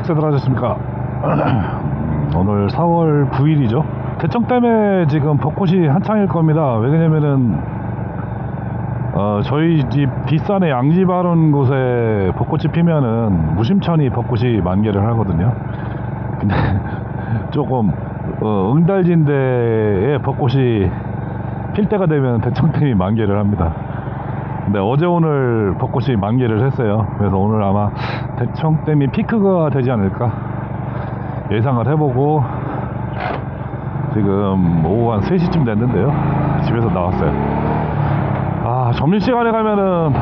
식사들 하셨습니까? 오늘 4월 9일이죠. 대청댐에 지금 벚꽃이 한창일 겁니다. 왜냐면은 저희 집 뒷산에 양지바른 곳에 벚꽃이 피면은 무심천이 벚꽃이 만개를 하거든요. 근데 조금 응달진 데에 벚꽃이 필 때가 되면 대청댐이 만개를 합니다. 근데 어제 오늘 벚꽃이 만개를 했어요. 그래서 오늘 아마 대청댐이 피크가 되지 않을까 예상을 해보고 지금 오후 한 3시쯤 됐는데요. 집에서 나왔어요. 점심시간에 가면은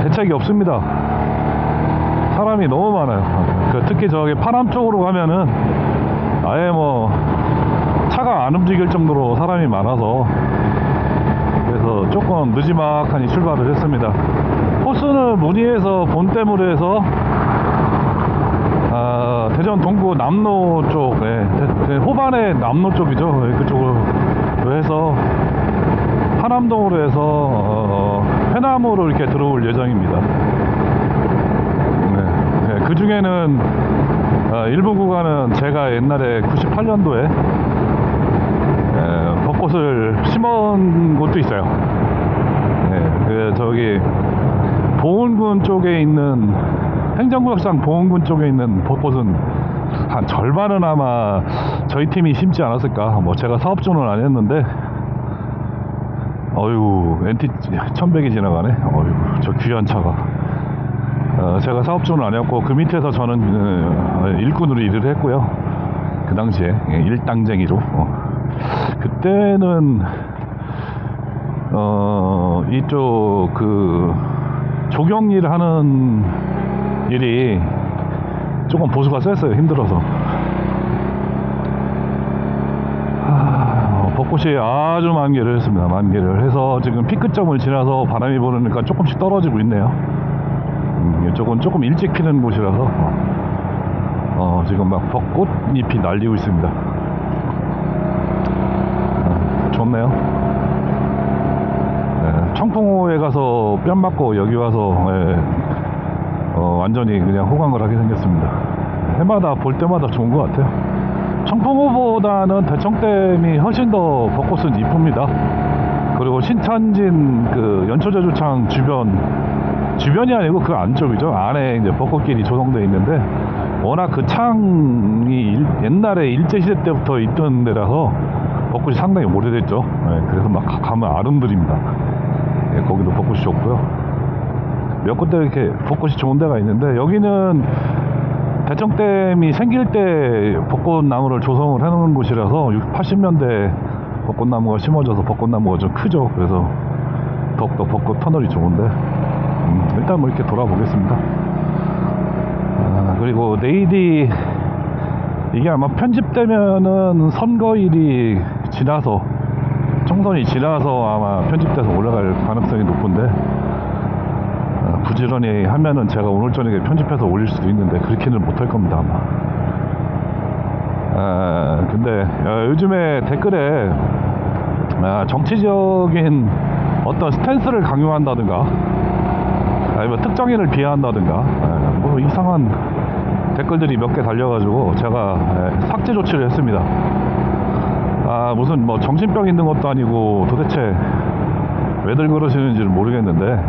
대책이 없습니다. 사람이 너무 많아요. 특히 저기 파남 쪽으로 가면은 아예 뭐 차가 안 움직일 정도로 사람이 많아서 그래서 조금 느지막하니 출발을 했습니다. 코스는 문의해서 본댐으로 해서 대전 동구 남로 쪽, 호반의 남로 쪽이죠. 그쪽으로 해서 하남동으로 해서 회남으로 이렇게 들어올 예정입니다. 그 중에는 일부 구간은 제가 옛날에 98년도에 벚꽃을 심은 곳도 있어요. 저기 보은군 쪽에 있는 행정구역상 보은군 쪽에 있는 벚꽃은 한 절반은 아마 저희 팀이 심지 않았을까. 뭐 제가 사업주는 안 했는데 어휴 NT 1100이 지나가네. 어휴 저 귀한 차가. 제가 사업주는 아니었고 그 밑에서 저는 일꾼으로 일을 했고요. 그 당시에 일당쟁이로 그때는 이쪽 그 조경 일 하는 일이 조금 보수가 셌어요. 힘들어서. 벚꽃이 아주 만개를 했습니다. 만개를 해서 지금 피크점을 지나서 바람이 부르니까 조금씩 떨어지고 있네요. 이쪽은 조금 일찍 피는 곳이라서 지금 막 벚꽃잎이 날리고 있습니다. 좋네요. 청풍호에 가서 뺨 맞고 여기 와서 완전히 그냥 호강을 하게 생겼습니다. 해마다 볼 때마다 좋은 것 같아요. 청풍호보다는 대청댐이 훨씬 더 벚꽃은 이쁩니다. 그리고 신탄진 그 연초제주창 주변이 아니고 그 안쪽이죠. 안에 이제 벚꽃길이 조성되어 있는데 워낙 그 창이 옛날에 일제시대 때부터 있던 데라서 벚꽃이 상당히 오래됐죠. 그래서 막 가면 아름드립니다. 거기도 벚꽃이 좋고요. 몇 군데 이렇게 벚꽃이 좋은 데가 있는데 여기는 대청댐이 생길 때 벚꽃나무를 조성을 해놓은 곳이라서 80년대 벚꽃나무가 심어져서 벚꽃나무가 좀 크죠. 그래서 더욱더 벚꽃 터널이 좋은데 일단 뭐 이렇게 돌아보겠습니다. 그리고 내일이 이게 아마 편집되면은 선거일이 지나서 총선이 지나서 아마 편집돼서 올라갈 가능성이 높은데 부지런히 하면은 제가 오늘 저녁에 편집해서 올릴 수도 있는데 그렇게는 못할 겁니다 아마. 근데 요즘에 댓글에 정치적인 어떤 스탠스를 강요한다든가 아니면 특정인을 비하한다든가 뭐 이상한 댓글들이 몇 개 달려가지고 제가 삭제 조치를 했습니다. 무슨 뭐 정신병 있는 것도 아니고 도대체 왜들 그러시는지를 모르겠는데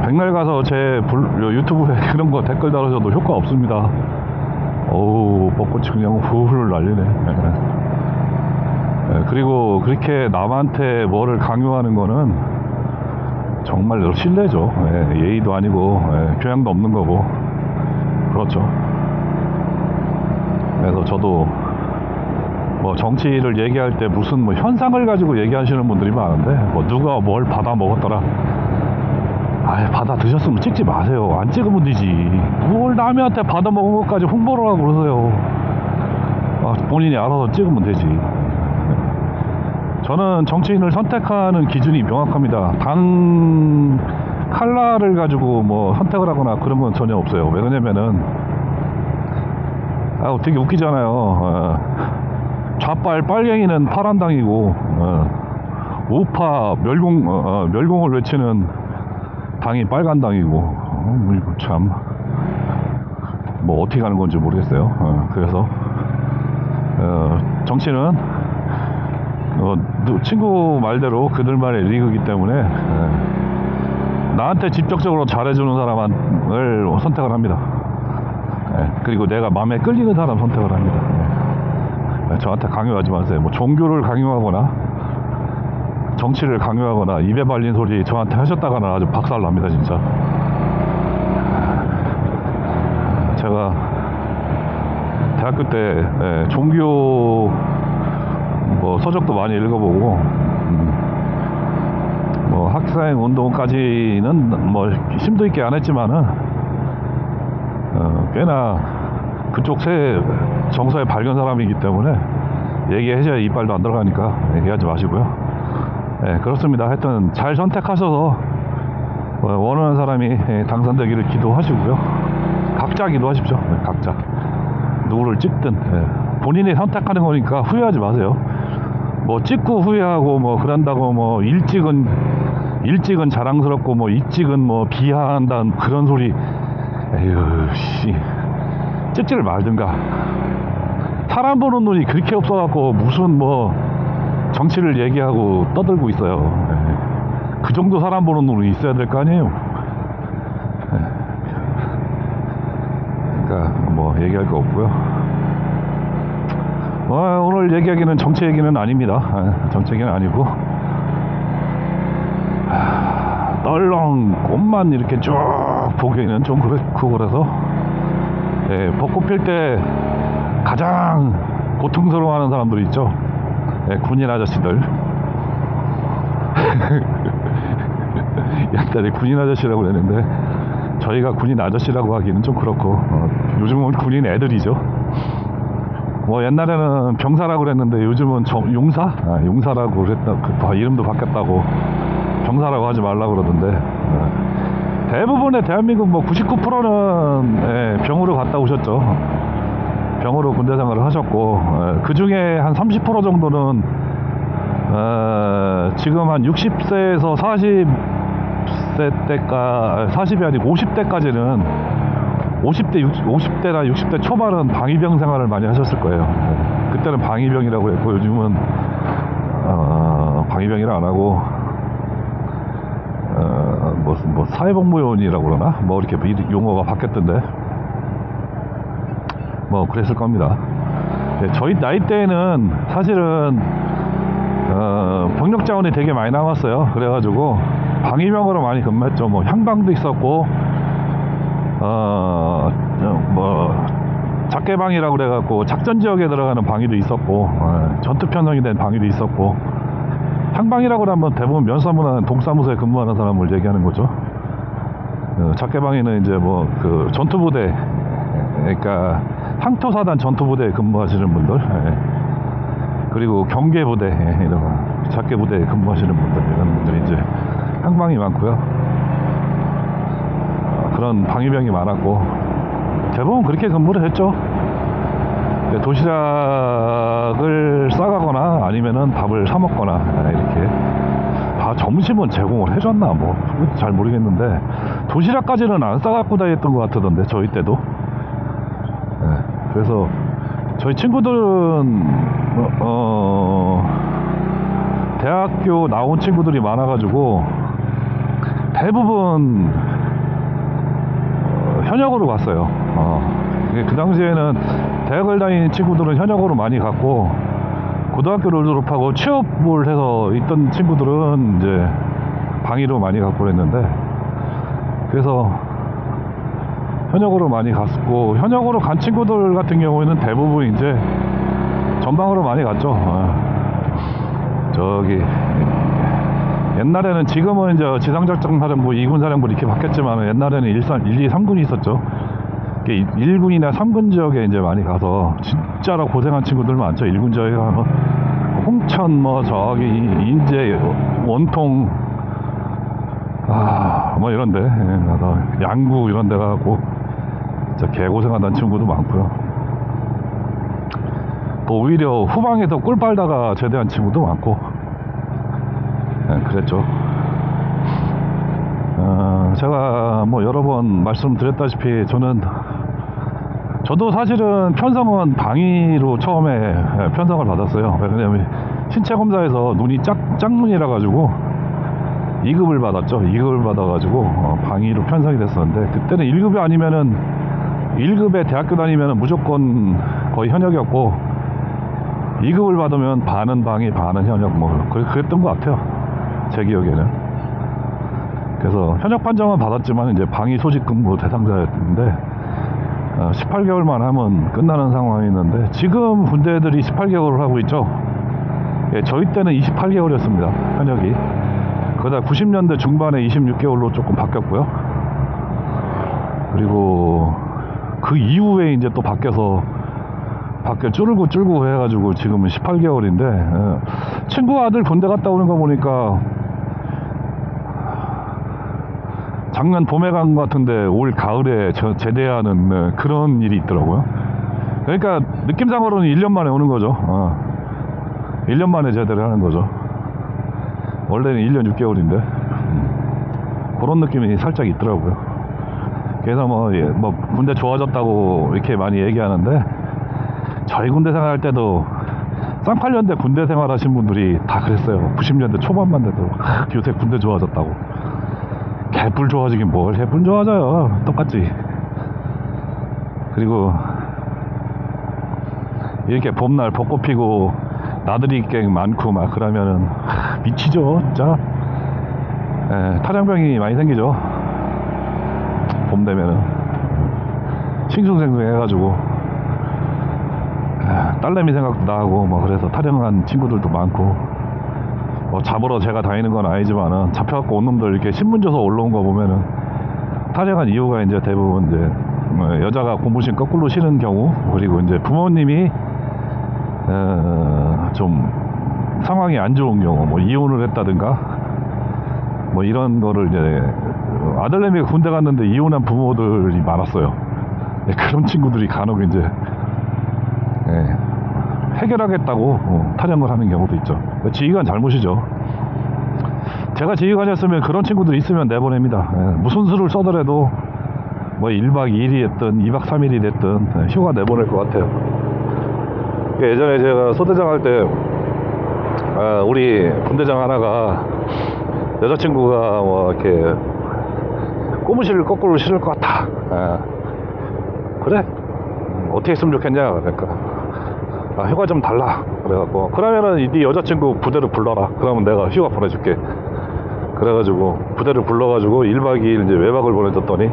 백날 가서 제 유튜브에 그런 거 댓글 달아줘도 효과 없습니다. 어우 벚꽃이 그냥 후후를 날리네. 그리고 그렇게 남한테 뭐를 강요하는 거는 정말 실례죠. 예의도 아니고 교양도 없는 거고 그렇죠. 그래서 저도 뭐 정치를 얘기할 때 무슨 뭐 현상을 가지고 얘기하시는 분들이 많은데 뭐 누가 뭘 받아 먹었더라. 받아 드셨으면 찍지 마세요. 안 찍으면 되지. 뭘 남한테 받아 먹은 것까지 홍보를 하고 그러세요. 본인이 알아서 찍으면 되지. 저는 정치인을 선택하는 기준이 명확합니다. 단 칼라를 가지고 뭐 선택을 하거나 그런 건 전혀 없어요. 왜 그러냐면은 되게 웃기잖아요. 좌빨 빨갱이는 파란당이고 우파 멸공을 외치는 당이 빨간 당이고, 이거 참, 뭐 어떻게 가는 건지 모르겠어요. 그래서, 정치는, 친구 말대로 그들만의 리그이기 때문에, 나한테 직접적으로 잘해주는 사람을 선택을 합니다. 그리고 내가 마음에 끌리는 사람 선택을 합니다. 저한테 강요하지 마세요. 뭐 종교를 강요하거나 정치를 강요하거나 입에 발린 소리 저한테 하셨다가는 아주 박살납니다 진짜. 제가 대학교 때 종교 뭐 서적도 많이 읽어보고 뭐 학생 운동까지는 뭐 심도 있게 안 했지만은 꽤나 그쪽 새 정서에 밝은 사람이기 때문에 얘기해줘야 이빨도 안 들어가니까 얘기하지 마시고요. 그렇습니다. 하여튼 잘 선택하셔서 원하는 사람이 당선되기를 기도하시고요. 각자 기도하십시오. 각자 누구를 찍든 본인이 선택하는 거니까 후회하지 마세요. 뭐 찍고 후회하고 뭐 그런다고 뭐 일찍은 자랑스럽고 뭐 일찍은 뭐 비하한다는 그런 소리. 에휴 씨, 찍지를 말든가. 사람 보는 눈이 그렇게 없어갖고 무슨 뭐 정치를 얘기하고 떠들고 있어요. 그 정도 사람 보는 눈이 있어야 될 거 아니에요. 그러니까 뭐 얘기할 거 없고요. 오늘 얘기하기는 정치 얘기는 아닙니다. 정치 얘기는 아니고 떨렁 꽃만 이렇게 쭉 보기에는 좀 그렇고 그래서 벚꽃 필 때 가장 고통스러워하는 사람들이 있죠. 군인 아저씨들. 옛날에 군인 아저씨라고 그랬는데 저희가 군인 아저씨라고 하기는 좀 그렇고 요즘은 군인 애들이죠. 뭐 옛날에는 병사라고 그랬는데 요즘은 용사? 용사라고 그랬다. 이름도 바뀌었다고 병사라고 하지 말라고 그러던데 대부분의 대한민국 뭐 99%는 병으로 갔다 오셨죠. 병으로 군대 생활을 하셨고 그 중에 한 30% 정도는 지금 한 60세에서 40세 때까 40이 아니고 50대까지는 50대나 60대 초반은 방위병 생활을 많이 하셨을 거예요. 그때는 방위병이라고 했고 요즘은 방위병이라 안 하고 뭐 사회복무요원이라고 그러나 뭐 이렇게 용어가 바뀌었던데 뭐 그랬을 겁니다. 저희 나이 때에는 사실은 병력 자원이 되게 많이 남았어요. 그래가지고 방위병으로 많이 근무했죠. 뭐 향방도 있었고 뭐 작개방이라고 그래갖고 작전 지역에 들어가는 방위도 있었고 전투 편성이 된 방위도 있었고 향방이라고 하면 대부분 면사무나 동사무소에 근무하는 사람을 얘기하는 거죠. 작개방에는 이제 뭐 그 전투부대, 그러니까 항토사단 전투부대에 근무하시는 분들, 그리고 경계부대 이런 작계부대에 근무하시는 분들 이런 분들이 이제 향방이 많고요. 그런 방위병이 많았고 대부분 그렇게 근무를 했죠. 도시락을 싸가거나 아니면은 밥을 사 먹거나 이렇게 다 점심은 제공을 해줬나 뭐 잘 모르겠는데 도시락까지는 안 싸갖고 다녔던 것 같던데 저희 때도. 그래서 저희 친구들은 대학교 나온 친구들이 많아가지고 대부분 현역으로 갔어요. 그 당시에는 대학을 다니는 친구들은 현역으로 많이 갔고 고등학교를 졸업하고 취업을 해서 있던 친구들은 이제 방위로 많이 갔고 그랬는데 그래서 현역으로 많이 갔고 현역으로 간 친구들 같은 경우에는 대부분 이제 전방으로 많이 갔죠. 저기 옛날에는 지금은 이제 지상작전사령부 2군 사령부 이렇게 바뀌었지만 옛날에는 1, 2, 3군이 있었죠. 1군이나 3군 지역에 이제 많이 가서 진짜로 고생한 친구들 많죠. 1군 지역에 가면 홍천 뭐 저기 인제 원통 뭐 이런데 양구 이런 데 가고 진짜 개고생하던 친구도 많고요. 또 오히려 후방에서 꿀 빨다가 제대한 친구도 많고 그랬죠. 제가 뭐 여러 번 말씀드렸다시피 저도 사실은 편성은 방위로 처음에 편성을 받았어요. 왜냐면 신체 검사에서 눈이 짝눈이라 가지고 2급을 받았죠. 2급을 받아가지고 방위로 편성이 됐었는데, 그때는 1급이 아니면은 1급에 대학교 다니면은 무조건 거의 현역이었고, 2급을 받으면 반은 방위 반은 현역 뭐 그랬던 것 같아요, 제 기억에는. 그래서 현역 판정은 받았지만 이제 방위 소집 근무 대상자였는데 18개월만 하면 끝나는 상황이었는데, 지금 군대들이 18개월을 하고 있죠. 예, 저희 때는 28개월이었습니다, 현역이. 그러다 90년대 중반에 26개월로 조금 바뀌었고요. 그리고 그 이후에 이제 또 바뀌어서 줄고 해가지고 지금은 18개월인데, 친구 아들 군대 갔다 오는 거 보니까 작년 봄에 간 것 같은데 올 가을에 제대하는 그런 일이 있더라고요. 그러니까 느낌상으로는 1년 만에 오는 거죠. 1년 만에 제대를 하는 거죠. 원래는 1년 6개월인데 그런 느낌이 살짝 있더라고요. 그래서 뭐 군대 좋아졌다고 이렇게 많이 얘기하는데, 저희 군대 생활할 때도 쌍팔년대 군대 생활하신 분들이 다 그랬어요. 90년대 초반만 돼도 요새 군대 좋아졌다고. 개뿔 좋아지긴 뭘 개뿔 좋아져요, 똑같지. 그리고 이렇게 봄날 벚꽃 피고 나들이 객 많고 막 그러면은 미치죠 진짜. 탈영병이 많이 생기죠, 봄 되면은. 싱숭생숭 해가지고 딸내미 생각도 나고 뭐, 그래서 탈영한 친구들도 많고. 뭐 잡으러 제가 다니는 건 아니지만은 잡혀갖고 온 놈들 이렇게 신문 줘서 올라온 거 보면은 탈영한 이유가 이제 대부분 이제 여자가 고무신 거꾸로 신은 경우, 그리고 이제 부모님이 좀 상황이 안 좋은 경우, 뭐 이혼을 했다든가 뭐 이런 거를 이제, 아들내미가 군대 갔는데 이혼한 부모들이 많았어요. 그런 친구들이 간혹 이제 해결하겠다고 탈영을 하는 경우도 있죠. 지휘관 잘못이죠. 제가 지휘관이었으면 그런 친구들이 있으면 내보냅니다. 무슨 수를 써더라도 뭐 1박 2일이 됐든 2박 3일이 됐든 휴가 내보낼 것 같아요. 예전에 제가 소대장 할 때 우리 분대장 하나가 여자친구가 뭐 이렇게 고무신을 거꾸로 신을 것 같다. 그래? 어떻게 했으면 좋겠냐? 그러니까 휴가 좀 달라. 그래갖고, 그러면은 네 여자친구 부대를 불러라. 그러면 내가 휴가 보내줄게. 그래가지고 부대를 불러가지고 1박 2일 이제 외박을 보내줬더니,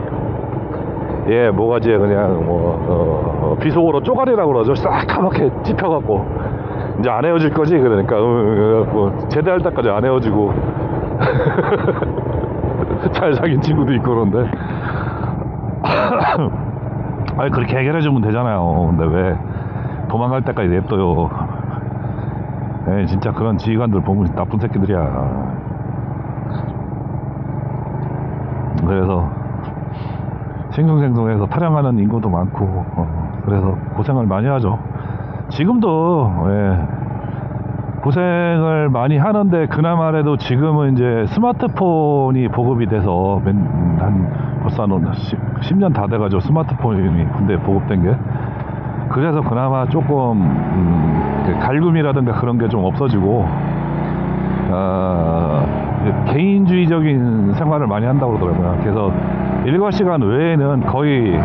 모가지에 그냥 뭐 비속어로 쪼가리라고 그러죠. 싸카맣게 찝혀갖고 이제 안 헤어질 거지. 그러니까 그래갖고 제대할 때까지 안 헤어지고 잘 사귄 친구도 있고. 그런데 아니, 그렇게 해결해주면 되잖아요. 근데 왜 도망갈 때까지 냅둬요. 진짜 그런 지휘관들 보면 나쁜 새끼들이야. 그래서 싱숭생숭해서 탈영하는 인구도 많고, 그래서 고생을 많이 하죠. 지금도 고생을 많이 하는데, 그나마라도 지금은 이제 스마트폰이 보급이 돼서 벌써 10년 다 돼가지고 스마트폰이 군대에 보급된 게, 그래서 그나마 조금 갈굼이라든가 그런 게 좀 없어지고 개인주의적인 생활을 많이 한다고 그러더라고요. 그래서 일과 시간 외에는 거의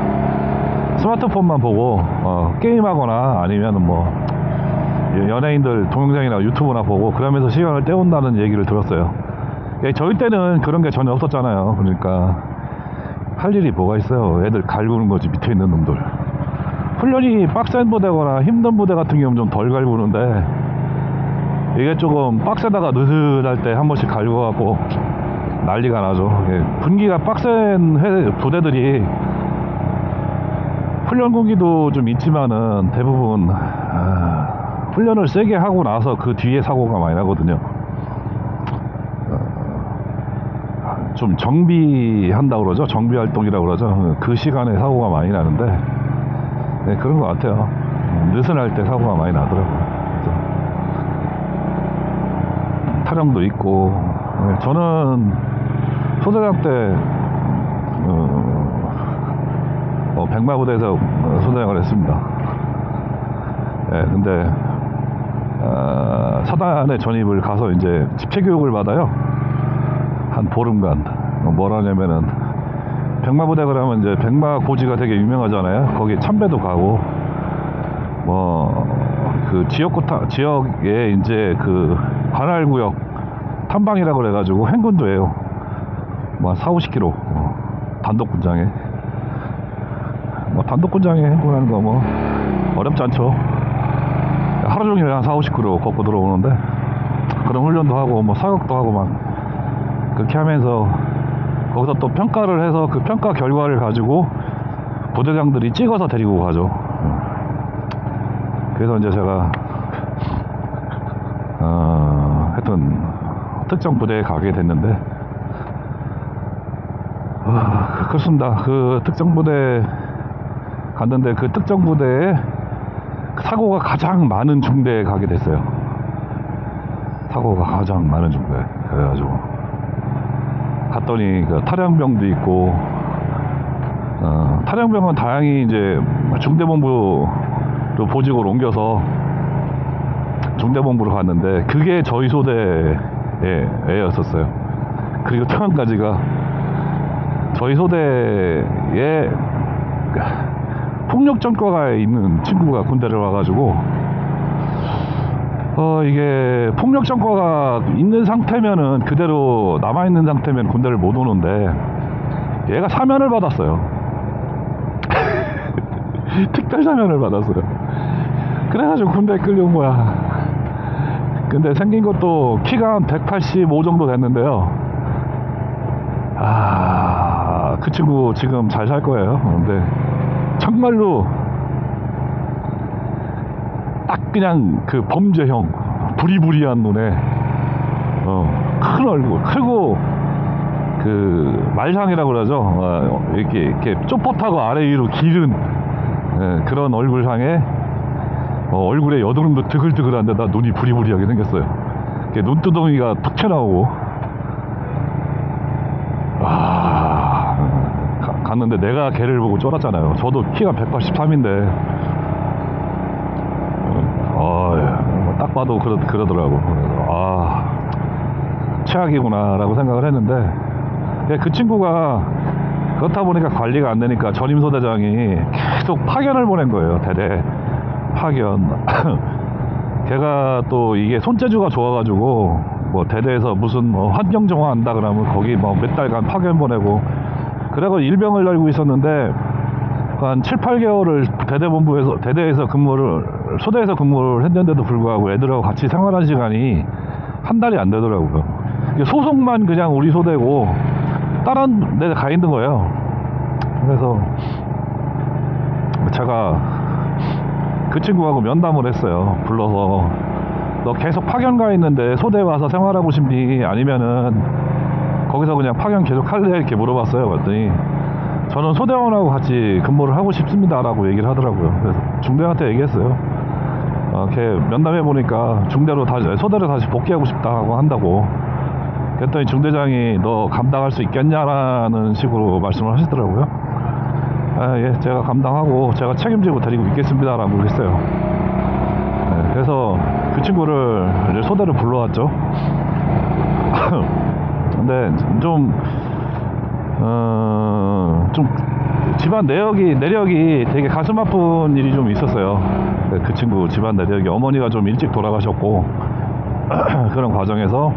스마트폰만 보고 게임하거나 아니면 뭐 연예인들 동영상이나 유튜브나 보고 그러면서 시간을 때운다는 얘기를 들었어요. 저희 때는 그런 게 전혀 없었잖아요. 그러니까 할 일이 뭐가 있어요. 애들 갈구는 거지, 밑에 있는 놈들. 훈련이 빡센 부대거나 힘든 부대 같은 경우는 좀 덜 갈구는데, 이게 조금 빡세다가 느슨할 때 한 번씩 갈구하고 난리가 나죠. 분기가 빡센 부대들이 훈련 공기도 좀 있지만은 대부분 훈련을 세게 하고 나서 그 뒤에 사고가 많이 나거든요. 좀 정비한다고 그러죠. 정비활동이라고 그러죠. 그 시간에 사고가 많이 나는데, 그런 것 같아요. 느슨할 때 사고가 많이 나더라고요. 탈영도 있고. 저는 소대장 때 백마부대에서 소대장을 했습니다. 예, 근데 사단에 전입을 가서 이제 집체 교육을 받아요. 한 보름간. 뭐라냐면은 백마부대 그러면 이제 백마 고지가 되게 유명하잖아요. 거기 참배도 가고 그 지역에 이제 그 관할구역 탐방이라고 그래가지고 행군도 해요. 한 4-50km 단독군장에 단독군장에 행군하는 거 어렵지 않죠. 하루 종일 한 4-50km 걷고 들어오는데 그런 훈련도 하고 사격도 하고 막 그렇게 하면서 거기서 또 평가를 해서 그 평가 결과를 가지고 부대장들이 찍어서 데리고 가죠. 그래서 이제 제가 하여튼 특정 부대에 가게 됐는데 그렇습니다. 그 특정 부대 갔는데 그 특정 부대에 사고가 가장 많은 중대에 가게 됐어요. 사고가 가장 많은 중대. 그래가지고 갔더니 그 탈영병도 있고 탈영병은 다행히 이제 중대본부로 보직을 옮겨서 중대본부로 갔는데 그게 저희 소대의 애였었어요. 그리고 또 한 가지가 저희 소대에 폭력전과가 있는 친구가 군대를 와가지고 이게 폭력전과가 있는 상태면은 그대로 남아있는 상태면 군대를 못 오는데 얘가 사면을 받았어요. 특별 사면을 받았어요. 그래가지고 군대에 끌려온 거야. 근데 생긴 것도 키가 한 185 정도 됐는데요. 그 친구 지금 잘 살 거예요. 근데 정말로 딱 그냥 그 범죄형 부리부리한 눈에 큰 얼굴 크고 그 말상이라고 그러죠. 이렇게 쪼뽀타고 아래 위로 기른 그런 얼굴상에 얼굴에 여드름도 드글드글한데다 눈이 부리부리하게 생겼어요. 눈두덩이가 툭 튀어나오고 갔는데 내가 걔를 보고 쫄았잖아요. 저도 키가 183인데 딱 봐도 그러더라고. 최악이구나 라고 생각을 했는데 그 친구가 그렇다 보니까 관리가 안 되니까 전임소대장이 계속 파견을 보낸 거예요. 대대 파견. 걔가 또 이게 손재주가 좋아가지고 대대에서 무슨 환경정화 한다 그러면 거기 몇 달간 파견 보내고 그래서 일병을 달고 있었는데 한 7-8개월을 대대에서 소대에서 근무를 했는데도 불구하고 애들하고 같이 생활한 시간이 한 달이 안 되더라고요. 소속만 그냥 우리 소대고 다른 데 가 있는 거예요. 그래서 제가 그 친구하고 면담을 했어요. 불러서 너 계속 파견 가 있는데 소대 와서 생활하고 싶니? 아니면은 거기서 그냥 파견 계속 할래? 이렇게 물어봤어요. 그랬더니 저는 소대원하고 같이 근무를 하고 싶습니다 라고 얘기를 하더라고요. 그래서 중대한테 얘기했어요. 걔 면담해 보니까 소대로 다시 복귀하고 싶다고 한다고. 그랬더니 중대장이 너 감당할 수 있겠냐라는 식으로 말씀을 하시더라고요. 예, 제가 감당하고 제가 책임지고 데리고 있겠습니다 라고 했어요. 그래서 그 친구를 이제 소대로 불러왔죠. 근데 좀 집안 내력이 되게 가슴 아픈 일이 좀 있었어요. 그 친구 집안 내력이 어머니가 좀 일찍 돌아가셨고 그런 과정에서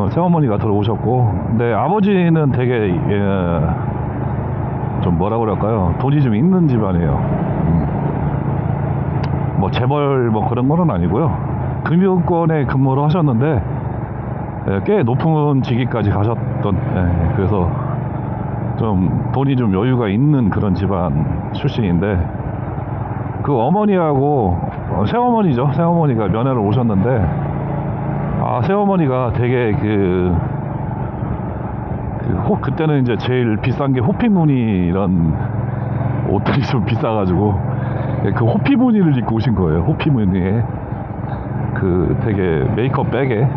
새어머니가 들어오셨고 근데 아버지는 되게 좀 뭐라 그럴까요? 돈이 좀 있는 집안이에요. 재벌 그런 거는 아니고요. 금융권에 근무를 하셨는데 꽤 높은 직위까지 가셨던 그래서 좀 돈이 좀 여유가 있는 그런 집안 출신인데 그 어머니하고 새어머니죠. 새어머니가 면회를 오셨는데 새어머니가 되게 그때는 이제 제일 비싼 게 호피 무늬 이런 옷들이 좀 비싸가지고 그 호피 무늬를 입고 오신 거예요. 호피 무늬에 되게 메이크업 백에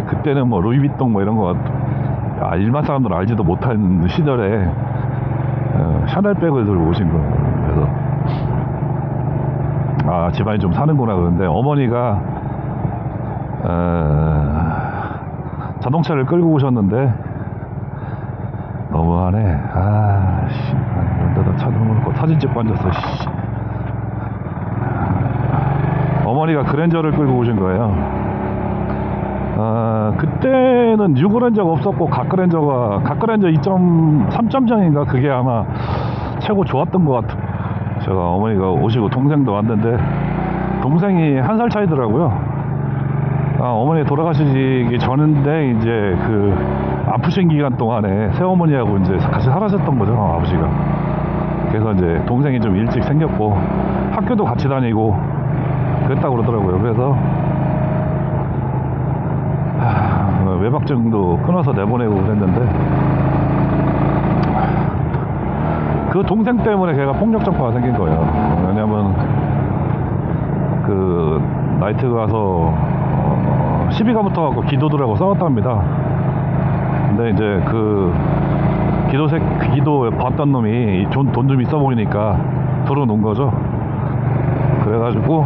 그때는 루이비통 이런 거 일반 사람들은 알지도 못한 시절에 샤넬백을 들고 오신 거예요. 그래서 집안이 좀 사는구나. 그런데 어머니가 자동차를 끌고 오셨는데 너무하네. 이런데다 차 넣어놓고 사진 찍고 앉았어. 씨. 어머니가 그랜저를 끌고 오신 거예요. 그때는 6그랜저가 없었고 갓그랜저 2.3.0인가 그게 아마 최고 좋았던 것 같아요. 제가 어머니가 오시고 동생도 왔는데 동생이 1살 차이더라고요. 어머니 돌아가시기 전인데 이제 그 아프신 기간 동안에 새어머니하고 이제 같이 살아셨던 거죠, 아버지가. 그래서 이제 동생이 좀 일찍 생겼고 학교도 같이 다니고 그랬다고 그러더라고요. 그래서 외박증도 끊어서 내보내고 그랬는데 그 동생 때문에 걔가 폭력적파가 생긴 거예요. 왜냐면 그 나이트 가서 시비가 붙어갖고 기도들하고 싸웠답니다. 근데 이제 그 기도에 봤던 놈이 돈 좀 있어 보이니까 들어놓은 거죠. 그래가지고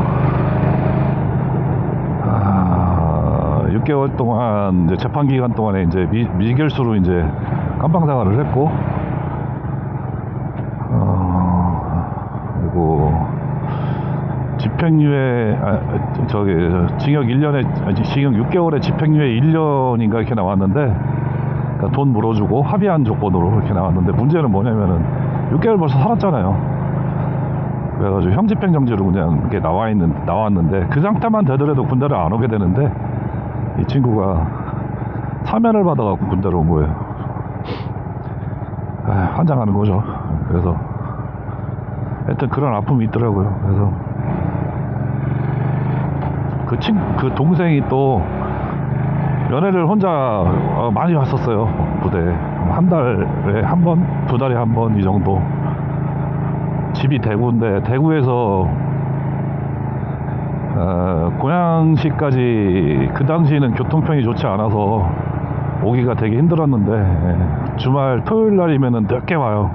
6개월 동안 이제 재판 기간 동안에 이제 미결수로 이제 깜빵 생활을 했고, 그리고 집행유예 징역 1년에 징역 6개월에 집행유예 1년인가 이렇게 나왔는데, 그러니까 돈 물어주고 합의한 조건으로 이렇게 나왔는데, 문제는 뭐냐면은 6개월 벌써 살았잖아요. 그래가지고 형집행정지로 그냥 이렇게 나왔는데 그 상태만 되더라도 군대를 안 오게 되는데, 이 친구가 사면을 받아갖고 군대로 온 거예요. 환장하는 거죠. 그래서 하여튼 그런 아픔이 있더라고요. 그래서 그 동생이 또 연애를 혼자 많이 왔었어요. 부대에 한 달에 한 번, 2달에 한 번 이 정도. 집이 대구인데 대구에서 고양시까지 그 당시에는 교통편이 좋지 않아서 오기가 되게 힘들었는데, 주말 토요일 날이면은 늦게 와요.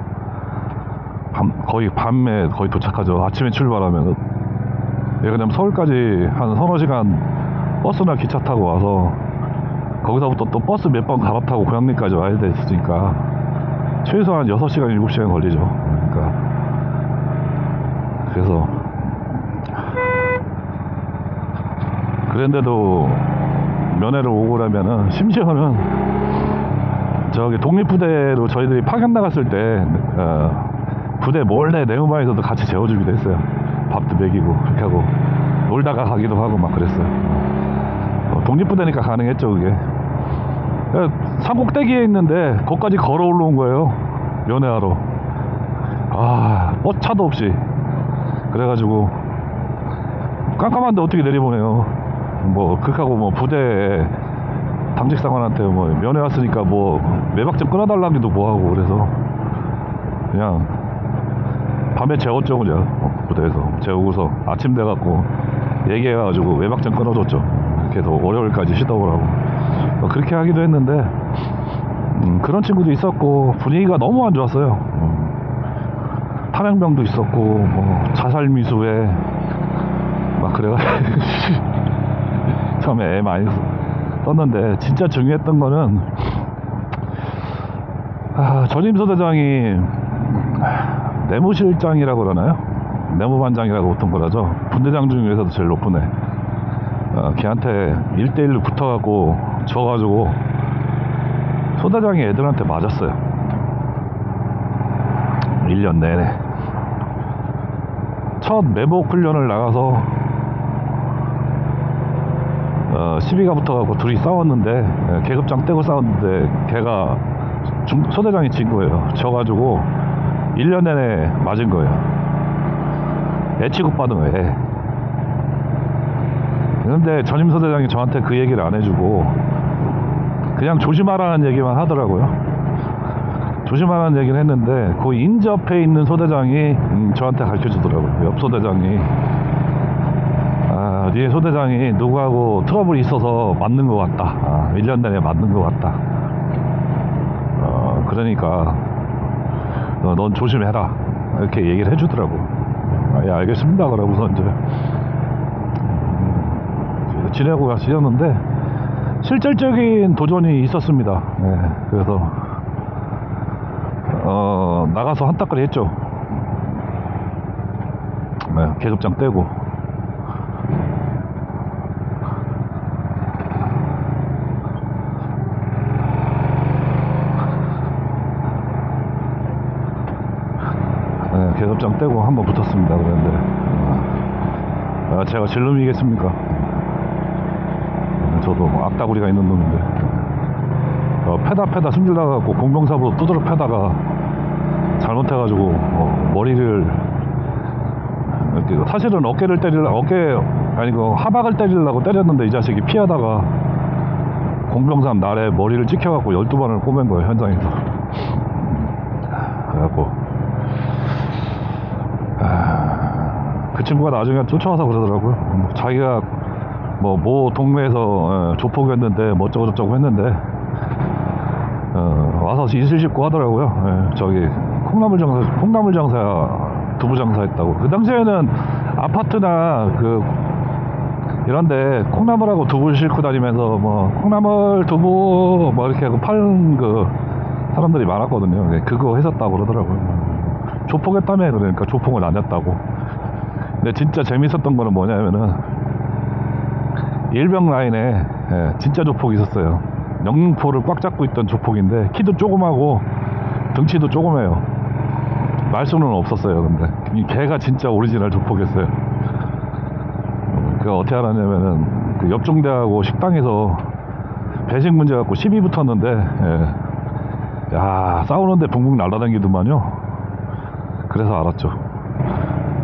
거의 밤에 거의 도착하죠. 아침에 출발하면. 그냥 서울까지 한 서너 시간 버스나 기차 타고 와서 거기서부터 또 버스 몇 번 갈아타고 고양리까지 와야 됐으니까 최소한 6시간 7시간 걸리죠. 그러니까 그래서 그런데도 면회를 오고 그러면은, 심지어는 저기 독립부대로 저희들이 파견 나갔을 때 부대 몰래 네우마에서도 같이 재워주기도 했어요. 밥도 먹이고 그렇게 하고 놀다가 가기도 하고 막 그랬어요. 독립부대니까 가능했죠. 그게 산 꼭대기에 있는데 거기까지 걸어 올라온 거예요, 면회하러. 차도 없이. 그래가지고 깜깜한데 어떻게 내려보내요. 뭐 그렇게 하고 뭐 부대 당직상관한테 뭐 면회 왔으니까 뭐 매박증 끊어달라기도 뭐하고, 그래서 그냥 밤에 재웠죠. 그냥 부대에서 재우고서 아침 돼갖고 얘기해가지고 외박증 끊어줬죠. 그래서 월요일까지 쉬더라고 하고 그렇게 하기도 했는데, 그런 친구도 있었고 분위기가 너무 안 좋았어요. 탈영병도 있었고 뭐 자살 미수에 막 그래가지고 처음에 애 많이 썼는데, 진짜 중요했던 거는 전임 소대장이 내무실장이라고 그러나요? 내무반장이라고 보통 그러죠. 분대장 중에서도 제일 높은 애. 걔한테 1대1로 붙어갖고 져가지고 소대장이 애들한테 맞았어요. 1년 내내. 첫 매복 훈련을 나가서 시비가 붙어갖고 둘이 싸웠는데, 계급장 떼고 싸웠는데 걔가 소대장이 진 거예요. 져가지고 1년 내내 맞은 거예요. 애 취급받은 거예요. 근데 전임 소대장이 저한테 그 얘기를 안 해주고 그냥 조심하라는 얘기만 하더라고요. 조심하라는 얘기를 했는데, 그 인접해 있는 소대장이 저한테 가르쳐주더라고요. 옆 소대장이 네 소대장이 누구하고 트러블이 있어서 맞는 것 같다. 1년 내내 맞는 것 같다. 그러니까 넌 조심해라 이렇게 얘기를 해주더라고. 예, 알겠습니다. 그러고서 이제 지내고 지냈는데 실질적인 도전이 있었습니다. 예, 그래서 나가서 한따까리 했죠. 네, 계급장 떼고. 네, 계급장 떼고 한번 붙었습니다. 그런데 제가 질름이겠습니까? 저도 뭐 악다구리가 있는 놈인데 패다 숨질 나가고 공병삽으로 두드러 패다가 잘못해가지고 머리를 사실은 어깨를 아니고 하박을 때리려고 때렸는데 이 자식이 피하다가 공병삼 날에 머리를 찍혀갖고 12번을 꼬맨 거예요, 현장에서. 그래갖고 그 친구가 나중에 쫓아와서 그러더라고요. 자기가 뭐 동네에서 조폭했는데 뭐 어쩌고저쩌고 했는데 와서 인실 싣고 하더라고요. 저기 콩나물 장사 두부 장사했다고. 그 당시에는 아파트나 이런데 콩나물하고 두부를 싣고 다니면서 뭐 콩나물 두부 뭐 이렇게 하고 파는 사람들이 많았거든요. 그거 했었다고 그러더라고요. 조폭했다며. 그러니까 조폭을 안 했다고. 근데 진짜 재밌었던 거는 뭐냐면은 일병 라인에 진짜 조폭이 있었어요. 영등포를 꽉 잡고 있던 조폭인데 키도 조그마고 등치도 조그매요. 말수는 없었어요. 근데 이 걔가 진짜 오리지널 조폭이었어요. 그가 어떻게 알았냐면은 그 옆중대하고 식당에서 배식 문제 갖고 시비 붙었는데 야 싸우는데 붕붕 날아다니더만요. 그래서 알았죠.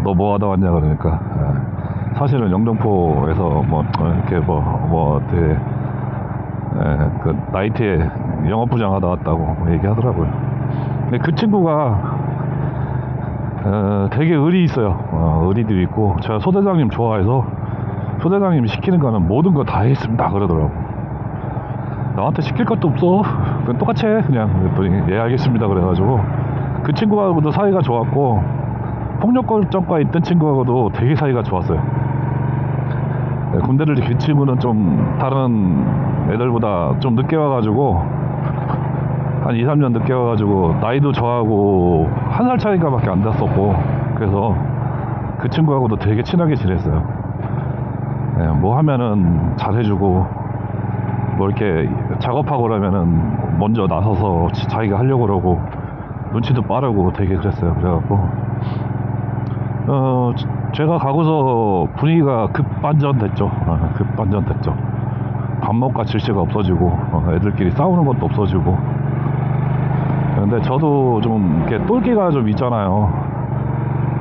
너 뭐 하다 왔냐 그러니까 사실은 영등포에서 이렇게 되게 그 나이트에 영업부장 하다 왔다고 얘기하더라고요. 근데 그 친구가 되게 의리 있어요. 의리도 있고 제가 소대장님 좋아해서 소대장님이 시키는 거는 모든 거 다 했습니다 그러더라고. 나한테 시킬 것도 없어. 그냥 똑같이 해 그냥. 그랬더니 예 알겠습니다 그래가지고 그 친구하고도 사이가 좋았고 폭력전과에 있던 친구하고도 되게 사이가 좋았어요. 군대를 그 친구는 좀 다른 애들보다 좀 늦게 와가지고 한 2, 3년 늦게 와가지고 나이도 저하고 한 살 차이가 밖에 안 됐었고 그래서 그 친구하고도 되게 친하게 지냈어요. 뭐 하면은 잘해주고 뭐 이렇게 작업하고 그러면은 먼저 나서서 자기가 하려고 그러고 눈치도 빠르고 되게 그랬어요. 그래갖고 제가 가고서 분위기가 급반전됐죠. 급반전됐죠. 밥먹과 질서가 없어지고 애들끼리 싸우는 것도 없어지고. 근데 저도 좀 이렇게 똘끼가 좀 있잖아요.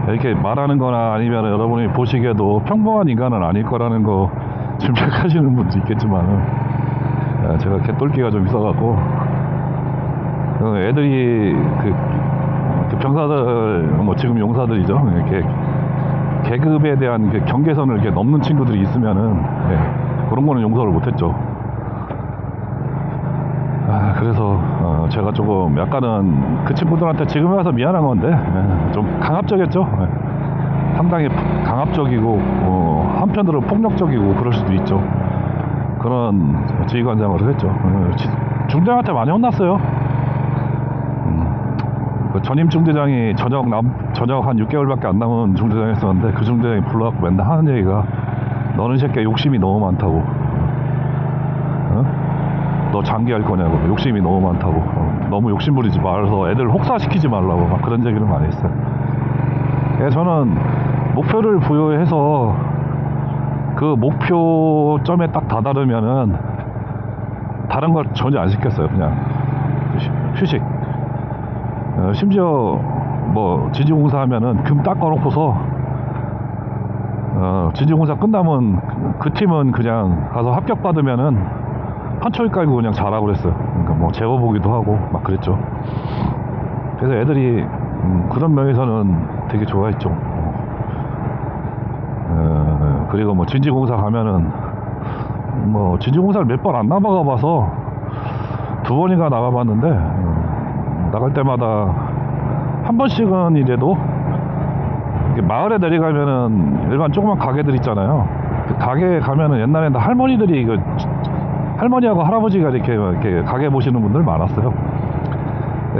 이렇게 말하는 거나 아니면 여러분이 보시기에도 평범한 인간은 아닐 거라는 거 짐작하시는 분도 있겠지만 제가 이렇게 똘끼가 좀 있어갖고 애들이 그 병사들 뭐 지금 용사들이죠. 이렇게 계급에 대한 경계선을 이렇게 넘는 친구들이 있으면은 그런 거는 용서를 못했죠. 그래서 제가 조금 약간은 그 친구들한테 지금 와서 미안한 건데 좀 강압적이었죠. 상당히 강압적이고 한편으로 폭력적이고 그럴 수도 있죠. 그런 지휘관장을 했죠. 중대장한테 많이 혼났어요. 그 전임 중대장이 전역 한 6개월밖에 안 남은 중대장이었었는데 그 중대장이 불러갖고 맨날 하는 얘기가 너는 새끼야 욕심이 너무 많다고. 너 장기할 거냐고. 욕심이 너무 많다고. 너무 욕심 부리지 말아서 애들 혹사시키지 말라고 막 그런 얘기를 많이 했어요. 저는 목표를 부여해서 그 목표점에 딱 다다르면은 다른 걸 전혀 안 시켰어요. 그냥 휴식. 심지어 뭐 지지공사 하면은 금 닦아놓고서 지지공사 끝나면 그 팀은 그냥 가서 합격 받으면은 한초일 깔고 그냥 자라고 그랬어요. 그러니까 뭐 재워보기도 하고 막 그랬죠. 그래서 애들이 그런 면에서는 되게 좋아했죠. 그리고 뭐 진지공사 가면은 뭐 진지공사를 몇 번 안 나가봐서 2번인가 나가봤는데 나갈 때마다 한 번씩은 이래도 이렇게 마을에 내려가면은 일반 조그만 가게들 있잖아요. 그 가게에 가면은 옛날에는 다 할머니들이 이거 할머니하고 할아버지가 이렇게 가게 보시는 분들 많았어요.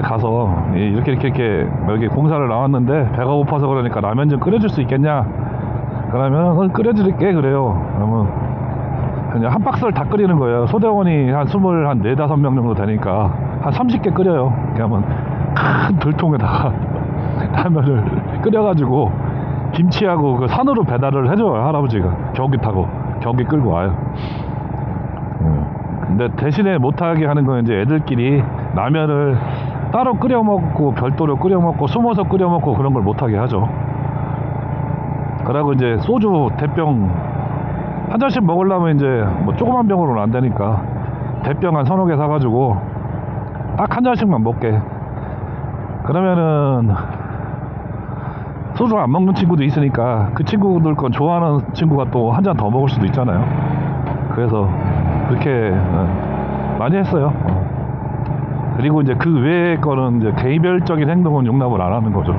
가서 이렇게 여기 공사를 나왔는데 배가 고파서 그러니까 라면 좀 끓여줄 수 있겠냐? 그러면 끓여드릴게 그래요. 그러면 그냥 한 박스를 다 끓이는 거예요. 소대원이 한 4-5명 정도 되니까 한 30개 끓여요. 그러면 큰 들통에다가 라면을 끓여가지고 김치하고 그 산으로 배달을 해줘요. 할아버지가 경기 타고 경기 끌고 와요. 근데 대신에 못하게 하는 건 이제 애들끼리 라면을 따로 끓여 먹고 별도로 끓여 먹고 숨어서 끓여 먹고 그런 걸 못하게 하죠. 그러고 이제 소주 대병 한 잔씩 먹으려면 이제 뭐 조그만 병으로는 안 되니까 대병 한 3-4개 사가지고 딱 한 잔씩만 먹게. 그러면은 소주를 안 먹는 친구도 있으니까 그 친구들 건 좋아하는 친구가 또 한 잔 더 먹을 수도 있잖아요. 그래서 그렇게 많이 했어요. 그리고 이제 그 외의 거는 이제 개별적인 행동은 용납을 안 하는 거죠.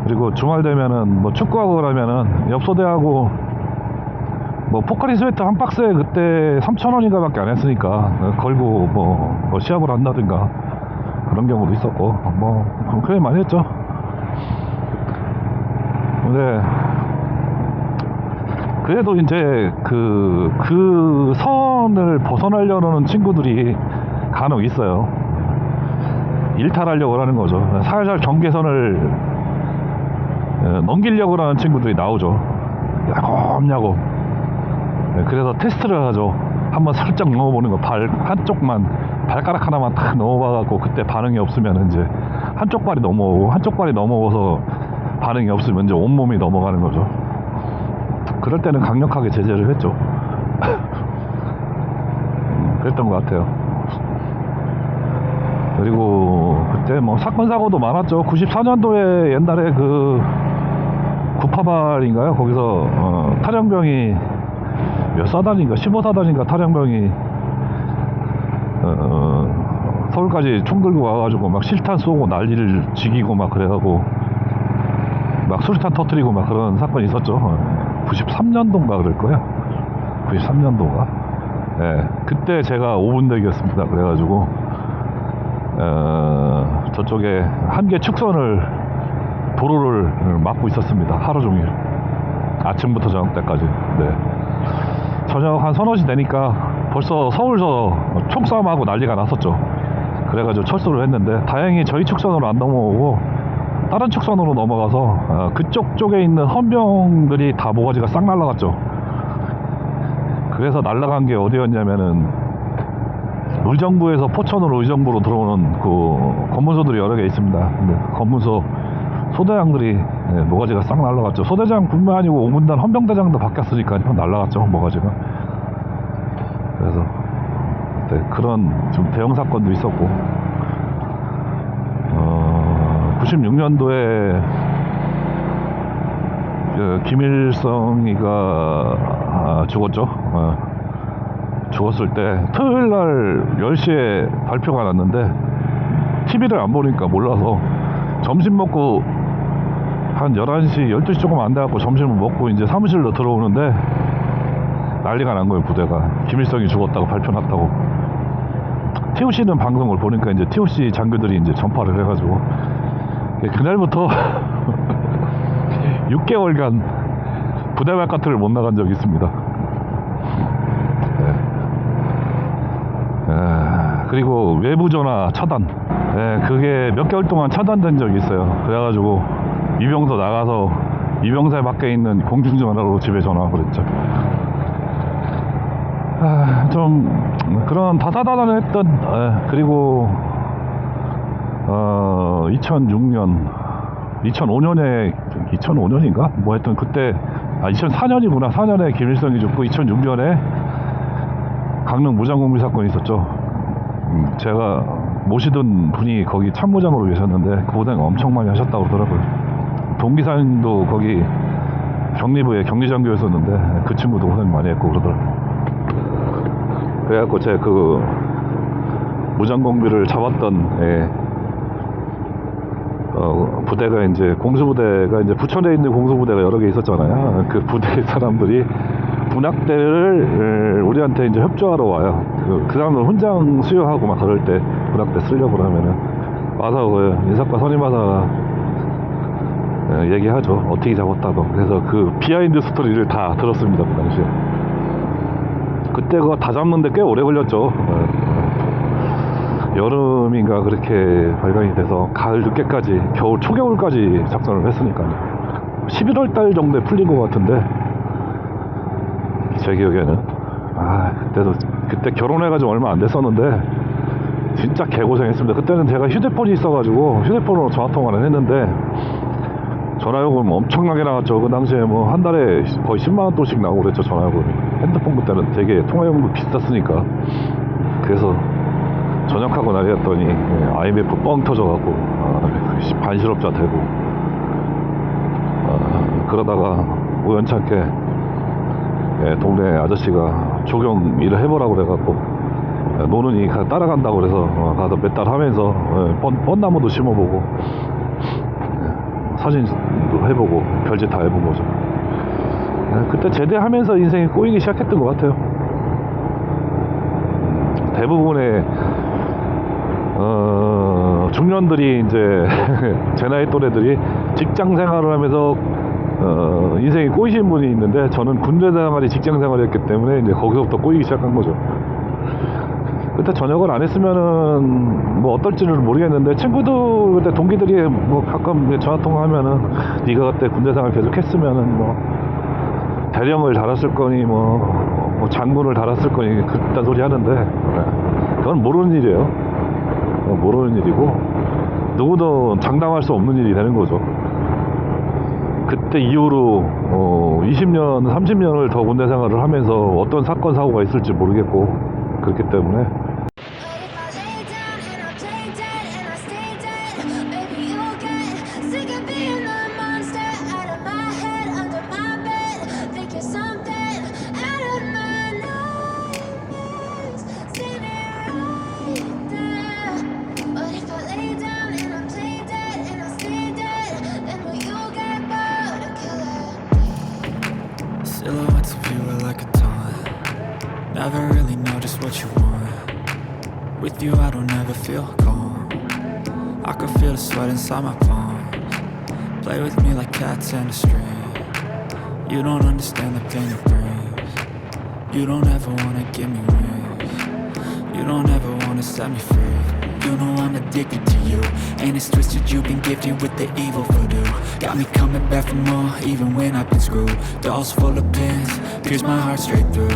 그리고 주말 되면은 뭐 축구하고 그러면은 옆 소대하고 뭐 포카리 스웨터 한 박스에 그때 3,000원인가 밖에 안 했으니까 걸고 뭐 시합을 한다든가 그런 경우도 있었고 뭐 그렇게 많이 했죠. 근데 그래도 이제 그 선을 벗어나려는 친구들이 간혹 있어요. 일탈하려고 하는 거죠. 살살 경계선을 넘기려고 하는 친구들이 나오죠. 야곱야곱. 그래서 테스트를 하죠. 한번 살짝 넘어보는 거, 한쪽만 발가락 하나만 딱 넘어봐갖고 그때 반응이 없으면 이제 한쪽 발이 넘어오고 한쪽 발이 넘어와서 반응이 없으면 이제 온몸이 넘어가는 거죠. 그럴 때는 강력하게 제재를 했죠. 그랬던 것 같아요. 그리고 그때 뭐 사건 사고도 많았죠. 94년도에 옛날에 그 구파발인가요? 거기서 탈영병이 몇 사단인가 15사단인가 탈영병이 서울까지 총 들고 와가지고 막 실탄 쏘고 난리를 지기고 막 그래가고 막 수류탄 터뜨리고 막 그런 사건이 있었죠. 93년도인가 그럴 거예요. 93년도가. 예, 그때 제가 5분대기였습니다. 그래가지고 저쪽에 한계 축선을 도로를 막고 있었습니다. 하루 종일 아침부터 저녁 때까지. 네. 저녁 한 3-4시 되니까 벌써 서울서 총싸움하고 난리가 났었죠. 그래가지고 철수를 했는데 다행히 저희 축선으로 안 넘어오고 다른 축선으로 넘어가서 그쪽 쪽에 있는 헌병들이 다 모가지가 싹 날라갔죠. 그래서 날라간 게 어디였냐면은 의정부에서 포천으로 의정부로 들어오는 그 검문소들이 여러 개 있습니다. 근데 검문소 소대장들이 모가지가 싹 날라갔죠. 소대장 뿐만 아니고 5군단 헌병대장도 바뀌었으니까요. 날라갔죠, 모가지가. 그래서 네, 그런 좀 대형 사건도 있었고 96년도에 김일성이가 죽었죠. 죽었을 때 토요일날 10시에 발표가 났는데 TV를 안 보니까 몰라서 점심 먹고 한 11시 12시 조금 안 돼갖고 점심을 먹고 이제 사무실로 들어오는데 난리가 난 거예요. 부대가 김일성이 죽었다고 발표 났다고. TOC는 방송을 보니까 이제 TOC 장교들이 이제 전파를 해가지고 그날부터 6개월간 부대 바깥을 못 나간 적이 있습니다. 그리고 외부 전화 차단. 그게 몇 개월 동안 차단된 적이 있어요. 그래가지고 이병서 나가서 이병사 밖에 있는 공중전화로 집에 전화하고 그랬죠. 좀 그런 다사다난했던. 그리고 2006년 2005년인가 뭐 했던 그때 2004년이구나. 4년에 김일성이 죽고 2006년에 강릉 무장공비 사건이 있었죠. 제가 모시던 분이 거기 참모장으로 계셨는데 고생 엄청 많이 하셨다고 그러더라고요. 동기사님도 거기 격리부에 격리장교였었는데 그 친구도 고생 많이 했고 그러더라고요. 그래갖고 제가 그 무장공비를 잡았던 부대가 이제 공수부대가 이제 부천에 있는 공수부대가 여러 개 있었잖아요. 그 부대 사람들이 군악대를 우리한테 이제 협조하러 와요. 그 사람들 훈장 수여하고 막 그럴 때 군악대 쓰려고 하면은 와서 그 인사과 선임하다가 얘기하죠. 어떻게 잡았다고. 그래서 그 비하인드 스토리를 다 들었습니다. 그 당시에. 그때 그거 다 잡는데 꽤 오래 걸렸죠. 여름인가 그렇게 발견이 돼서 가을 늦게까지, 겨울 초겨울까지 작전을 했으니까요. 11월 달 정도에 풀린 것 같은데, 제 기억에는. 그때 결혼해가지고 얼마 안 됐었는데 진짜 개고생했습니다. 그때는 제가 휴대폰이 있어가지고 휴대폰으로 전화통화를 했는데 전화요금 엄청나게 나갔죠. 그 당시에 뭐 한 달에 거의 10만원 돈씩 나오고 그랬죠, 전화요금이. 핸드폰 그때는 되게 통화요금도 비쌌으니까. 그래서 전역하고 나랬더니 IMF 뻥 터져갖고 반실업자 되고, 그러다가 우연찮게 동네 아저씨가 조경 일을 해보라고 그래갖고 노는이 따라간다고 그래서 가서 몇 달 하면서 뻔나무도 심어보고 사진도 해보고 별짓 다 해본 거죠. 그때 제대하면서 인생이 꼬이기 시작했던 것 같아요. 대부분의 중년들이 이제 제 나이 또래들이 직장 생활을 하면서 인생이 꼬이신 분이 있는데, 저는 군대 생활이 직장 생활이었기 때문에 이제 거기서부터 꼬이기 시작한 거죠. 그때 전역을 안 했으면은 뭐 어떨지는 모르겠는데, 친구들 그때 동기들이 뭐 가끔 전화통화하면은 네가 그때 군대 생활 계속 했으면은 뭐 대령을 달았을 거니 뭐 장군을 달았을 거니 그딴 소리 하는데, 그건 모르는 일이에요. 모르는 일이고 누구도 장담할 수 없는 일이 되는 거죠. 그때 이후로 20년, 30년을 더 군대 생활을 하면서 어떤 사건, 사고가 있을지 모르겠고, 그렇기 때문에 Silhouettes of you are like a taunt. Never really know just what you want. With you I don't ever feel calm. I can feel the sweat inside my palms. Play with me like cats and a string. You don't understand the pain it brings. You don't ever wanna give me wings. You don't ever wanna set me free. You know I'm addicted to you, and it's twisted, you've been gifted with the evil voodoo. Got me coming back for more, even when I've been screwed. Dolls full of pins, pierce my heart straight through.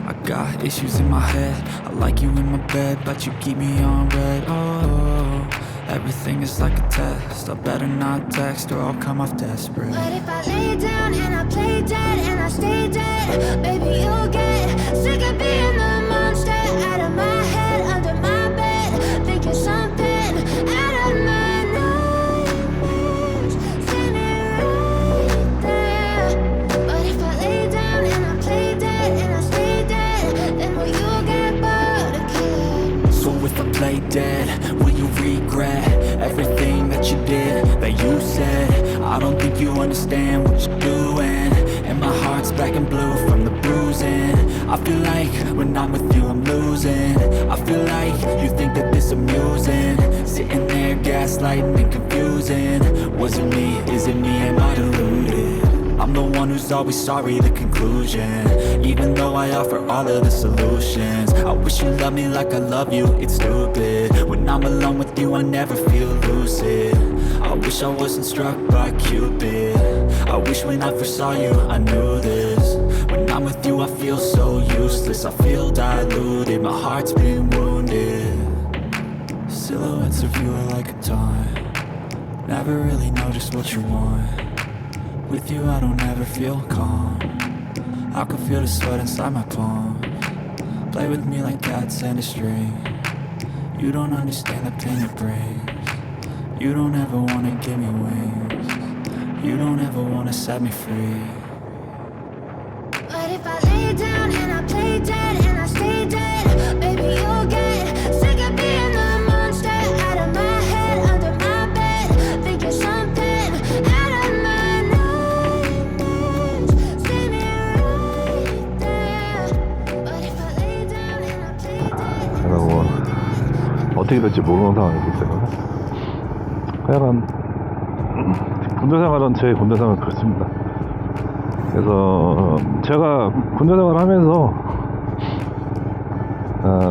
I got issues in my head, I like you in my bed, but you keep me on red. Oh, everything is like a test, I better not text or I'll come off desperate. But if I lay down and I play dead and I stay dead, baby you'll get sick of being the monster out of my head, under my bed, thinking something out of my nightmares, standing right there. But if I lay down and I play dead and I stay dead, then will you get bored of killing? So if I play dead, will you regret everything that you did, that you said? I don't think you understand what you're doing, and my heart's black and blue from the bruising. I feel like when I'm with you I'm losing. I feel like you think that this amusing, sitting there gaslighting and confusing. Was it me? Is it me? Am I deluded? I'm the one who's always sorry, the conclusion. Even though I offer all of the solutions, I wish you loved me like I love you, it's stupid. When I'm alone with you I never feel lucid. I wish I wasn't struck by Cupid. I wish when I first saw you I knew this. When I'm with you I feel so useless, I feel diluted, my heart's been wounded. Silhouettes of you are like a taunt. Never really know just what you want. With you I don't ever feel calm. I can feel the sweat inside my palms. Play with me like cats and a string. You don't understand the pain it brings. You don't ever wanna give me wings. You don't ever wanna set me free. But if I lay down and I play dead and I stay dead, baby you'll get sick of being the monster out of my head, under my 어떻게 될지 모르는 상황이기 때문에 약간 군대 생활은 제 군대 생활은 그렇습니다. 그래서 제가 군대 생활을 하면서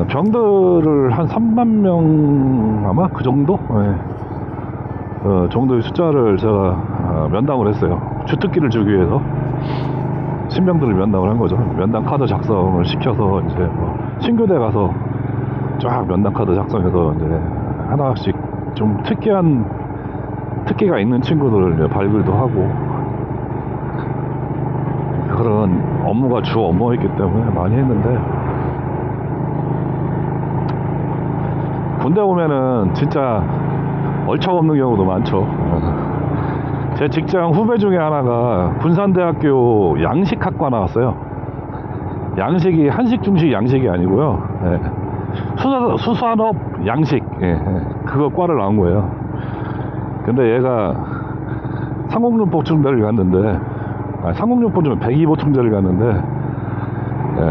병들을 한 3만 명 아마 그 정도? 정도의 숫자를 제가 면담을 했어요. 주특기를 주기 위해서 신병들을 면담을 한 거죠. 면담 카드 작성을 시켜서 이제 뭐 신교대 가서 쫙 면담 카드 작성해서 이제 하나씩 좀 특기가 있는 친구들을 이제 발굴도 하고 그런 업무가 주 업무였기 때문에 많이 했는데 군대 오면은 진짜 얼척없는 경우도 많죠. 제 직장 후배 중에 하나가 군산대학교 양식학과 나왔어요. 양식이 한식, 중식, 양식이 아니고요. 수산업 양식, 그거 과를 나온 거예요. 근데 얘가 상공육보충대를 갔는데, 상공육보충은 백이보충대를 갔는데,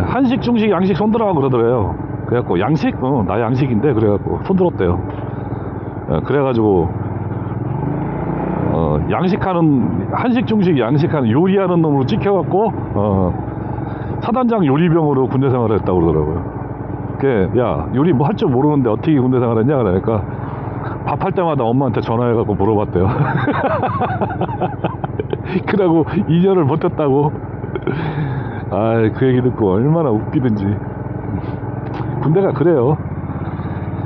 한식, 중식, 양식 손들어가고 그러더래요. 그래갖고 양식? 나 양식인데 그래갖고 손들었대요. 그래가지고 양식하는 한식, 중식, 양식하는 요리하는 놈으로 찍혀갖고 사단장 요리병으로 군대 생활을 했다고 그러더라고요. 야 요리 뭐 할 줄 모르는데 어떻게 군대 생활했냐 그러니까 밥할 때마다 엄마한테 전화해갖고 물어봤대요. 그러고 2년을 버텼다고. 그 얘기 듣고 얼마나 웃기든지. 군대가 그래요.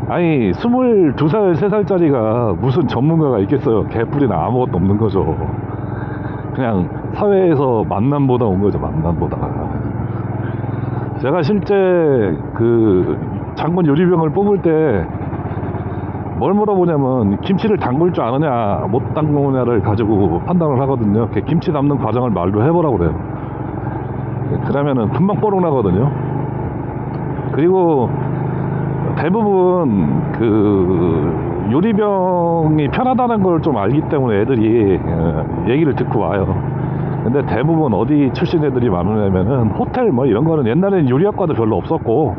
아니 22살, 3살짜리가 무슨 전문가가 있겠어요. 개뿔이나 아무것도 없는 거죠. 그냥 사회에서 만남보다 온 거죠. 만남보다. 제가 실제 그 장군 요리병을 뽑을 때 뭘 물어보냐면 김치를 담글 줄 아느냐 못 담그느냐를 가지고 판단을 하거든요. 김치 담는 과정을 말로 해보라고 그래요. 그러면은 금방 뽀록 나거든요. 그리고 대부분 그 요리병이 편하다는 걸 좀 알기 때문에 애들이 얘기를 듣고 와요. 근데 대부분 어디 출신 애들이 많으냐면은 호텔 뭐 이런 거는 옛날에는 요리학과도 별로 없었고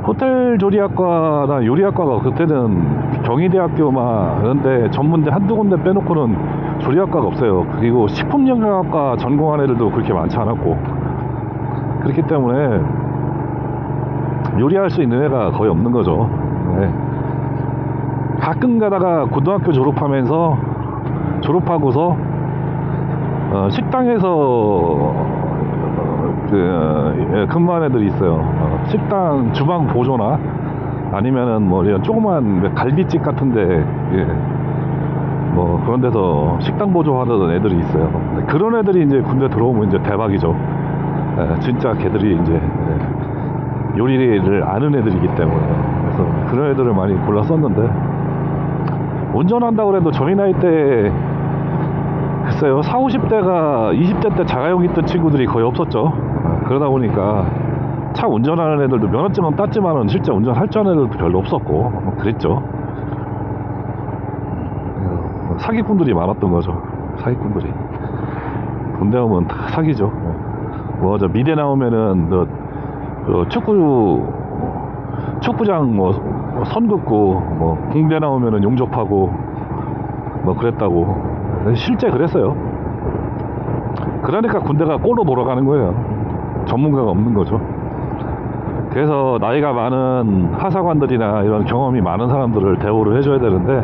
호텔 조리학과나 요리학과가 그때는 경희대학교 막 그런데 전문대 한두 군데 빼놓고는 조리학과가 없어요. 그리고 식품영양학과 전공한 애들도 그렇게 많지 않았고 그렇기 때문에 요리할 수 있는 애가 거의 없는 거죠. 가끔 가다가 고등학교 졸업하고서 식당에서 근무한 애들이 있어요. 식당 주방 보조나 아니면은 뭐 이런 조그만 갈비집 같은데 뭐 그런 데서 식당 보조하던 애들이 있어요. 그런 애들이 이제 군대 들어오면 이제 대박이죠. 진짜 걔들이 이제 요리를 아는 애들이기 때문에 그래서 그런 애들을 많이 골랐었는데 운전한다고 해도 저희 나이 때 글쎄요 40, 50대가 20대 때 자가용 있던 친구들이 거의 없었죠. 그러다 보니까 차 운전하는 애들도 면허증은 땄지만은 실제 운전할 줄 아는 애들도 별로 없었고 그랬죠. 사기꾼들이 많았던 거죠. 사기꾼들이 군대 오면 다 사기죠. 뭐 저 미대 나오면은 축구장 뭐 선긋고 뭐 공대 나오면은 용접하고 뭐 그랬다고. 실제 그랬어요. 그러니까 군대가 꼴로 돌아가는 거예요. 전문가가 없는 거죠. 그래서 나이가 많은 하사관들이나 이런 경험이 많은 사람들을 대우를 해줘야 되는데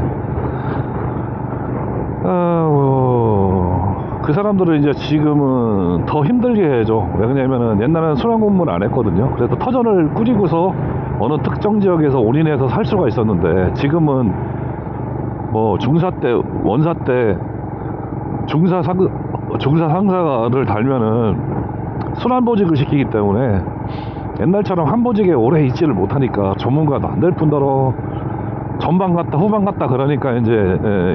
그 사람들을 이제 지금은 더 힘들게 해줘. 왜냐면은 옛날에는 수련 공부를 안 했거든요. 그래서 터전을 꾸리고서 어느 특정 지역에서 올인해서 살 수가 있었는데 지금은 뭐 중사 때, 원사 때 중사 상사를 달면은 순환보직을 시키기 때문에 옛날처럼 한 보직에 오래 있지를 못하니까 전문가도 안 될 뿐더러 전방 갔다 후방 갔다 그러니까 이제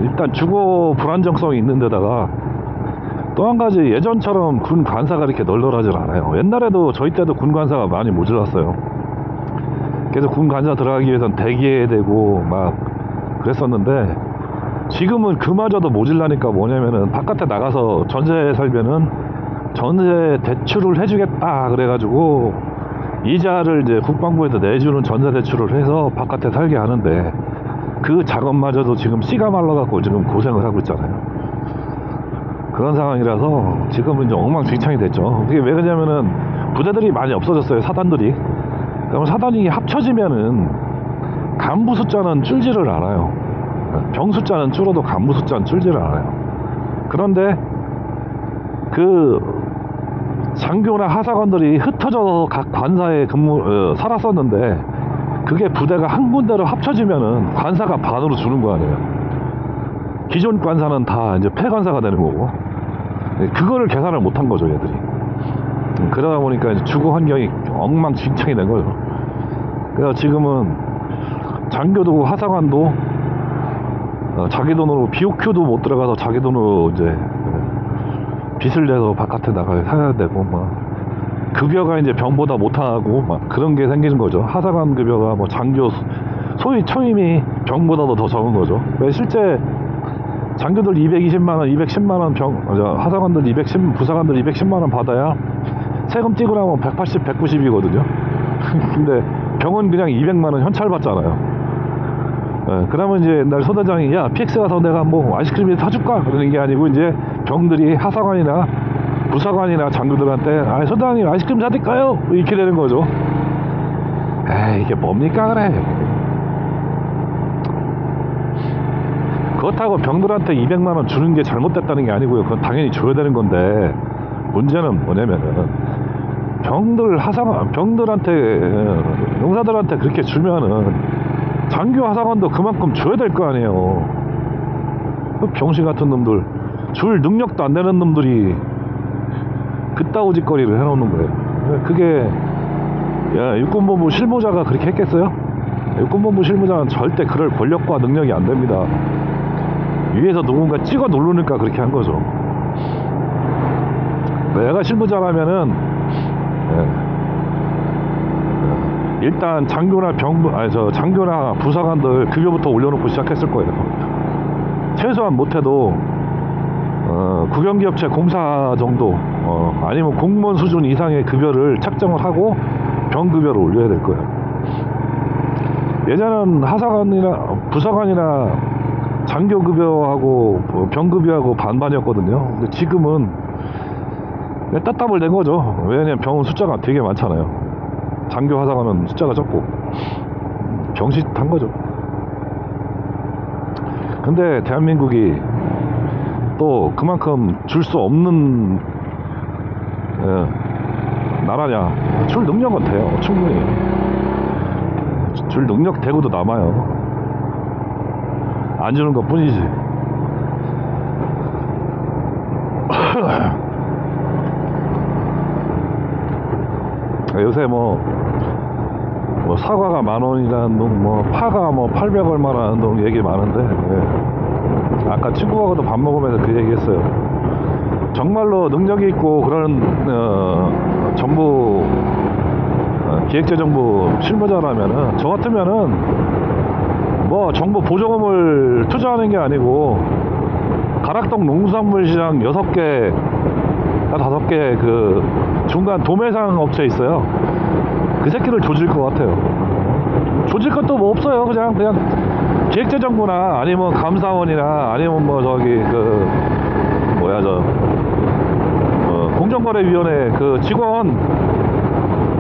일단 주거 불안정성이 있는 데다가 또 한 가지 예전처럼 군 관사가 이렇게 널널하지 않아요. 옛날에도 저희 때도 군 관사가 많이 모질랐어요. 그래서 군 관사 들어가기 위해서는 대기해야 되고 막 그랬었는데 지금은 그마저도 모질라니까 뭐냐면은 바깥에 나가서 전세 살면은 전세 대출을 해주겠다 그래가지고 이자를 이제 국방부에서 내주는 전세대출을 해서 바깥에 살게 하는데 그 작업마저도 지금 씨가 말라갖고 지금 고생을 하고 있잖아요. 그런 상황이라서 지금은 이제 엉망진창이 됐죠. 그게 왜 그러냐면은 부대들이 많이 없어졌어요. 사단들이. 그럼 사단이 합쳐지면은 간부 숫자는 줄지를 않아요. 병 숫자는 줄어도 간부 숫자는 줄지를 않아요. 그런데 그 장교나 하사관들이 흩어져서 각 관사에 살았었는데 그게 부대가 한 군데로 합쳐지면은 관사가 반으로 주는 거 아니에요. 기존 관사는 다 이제 폐관사가 되는 거고 그거를 계산을 못한 거죠, 얘들이. 그러다 보니까 이제 주거 환경이 엉망진창이 된 거죠. 그래서 지금은 장교도 하사관도 자기 돈으로 BOQ도 못 들어가서 자기 돈으로 이제 빚을 내서 바깥에 나가야 사야 되고 막 급여가 이제 병보다 못하고 막 그런 게 생기는 거죠. 하사관 급여가 뭐 장교 소위 초임이 병보다도 더 적은 거죠. 왜 실제 장교들 220만원, 210만원 하사관들 210, 부사관들 210만원 받아야 세금 띄고 나면 180, 190이거든요. 근데 병은 그냥 200만원 현찰 받잖아요. 그러면 이제 옛날 소대장이 야 PX 가서 내가 뭐 아이스크림 사줄까? 그러는 게 아니고 이제 병들이 하사관이나 부사관이나 장교들한테 아 소대장님 아이스크림 사드릴까요? 이렇게 되는 거죠. 에이 이게 뭡니까 그래. 그렇다고 병들한테 200만원 주는 게 잘못됐다는 게 아니고요. 그건 당연히 줘야 되는 건데 문제는 뭐냐면은 병들한테 용사들한테 그렇게 주면은 장교 하사관도 그만큼 줘야 될 거 아니에요. 그 병신 같은 놈들 줄 능력도 안 되는 놈들이 그따구 짓거리를 해놓는 거예요. 그게 야, 육군본부 실무자가 그렇게 했겠어요? 육군본부 실무자는 절대 그럴 권력과 능력이 안 됩니다. 위에서 누군가 찍어 누르니까 그렇게 한 거죠. 내가 실무자라면은 일단 장교나 장교나 부사관들 급여부터 올려놓고 시작했을 거예요. 최소한 못해도 국영기업체 공사 정도 아니면 공무원 수준 이상의 급여를 책정을 하고 병급여를 올려야 될 거예요. 예전엔 하사관이나 부사관이나 장교급여하고 병급여하고 반반이었거든요. 근데 지금은 따따블 된 거죠. 왜냐면 병원 숫자가 되게 많잖아요. 장교 하사관은 숫자가 적고 병짓한 거죠. 근데 대한민국이 또 그만큼 줄 수 없는 나라냐. 줄 능력은 돼요. 충분히 줄 능력 되고도 남아요. 안 주는 것 뿐이지. 요새 뭐 사과가 10,000원이라는 동, 뭐 파가 뭐 800 얼마라는 동 얘기 많은데 아까 친구하고도 밥 먹으면서 그 얘기 했어요. 정말로 능력이 있고 그런 정부 기획재정부 실무자라면은 저 같으면은 뭐 정부 보조금을 투자하는 게 아니고 가락동 농수산물시장 6개 5개 그 중간 도매상 업체 있어요. 그 새끼를 조질 것 같아요. 조질 것도 뭐 없어요. 그냥 기획재정부나 아니면 감사원이나 아니면 뭐 저기 그 뭐야 저 공정거래위원회 그 직원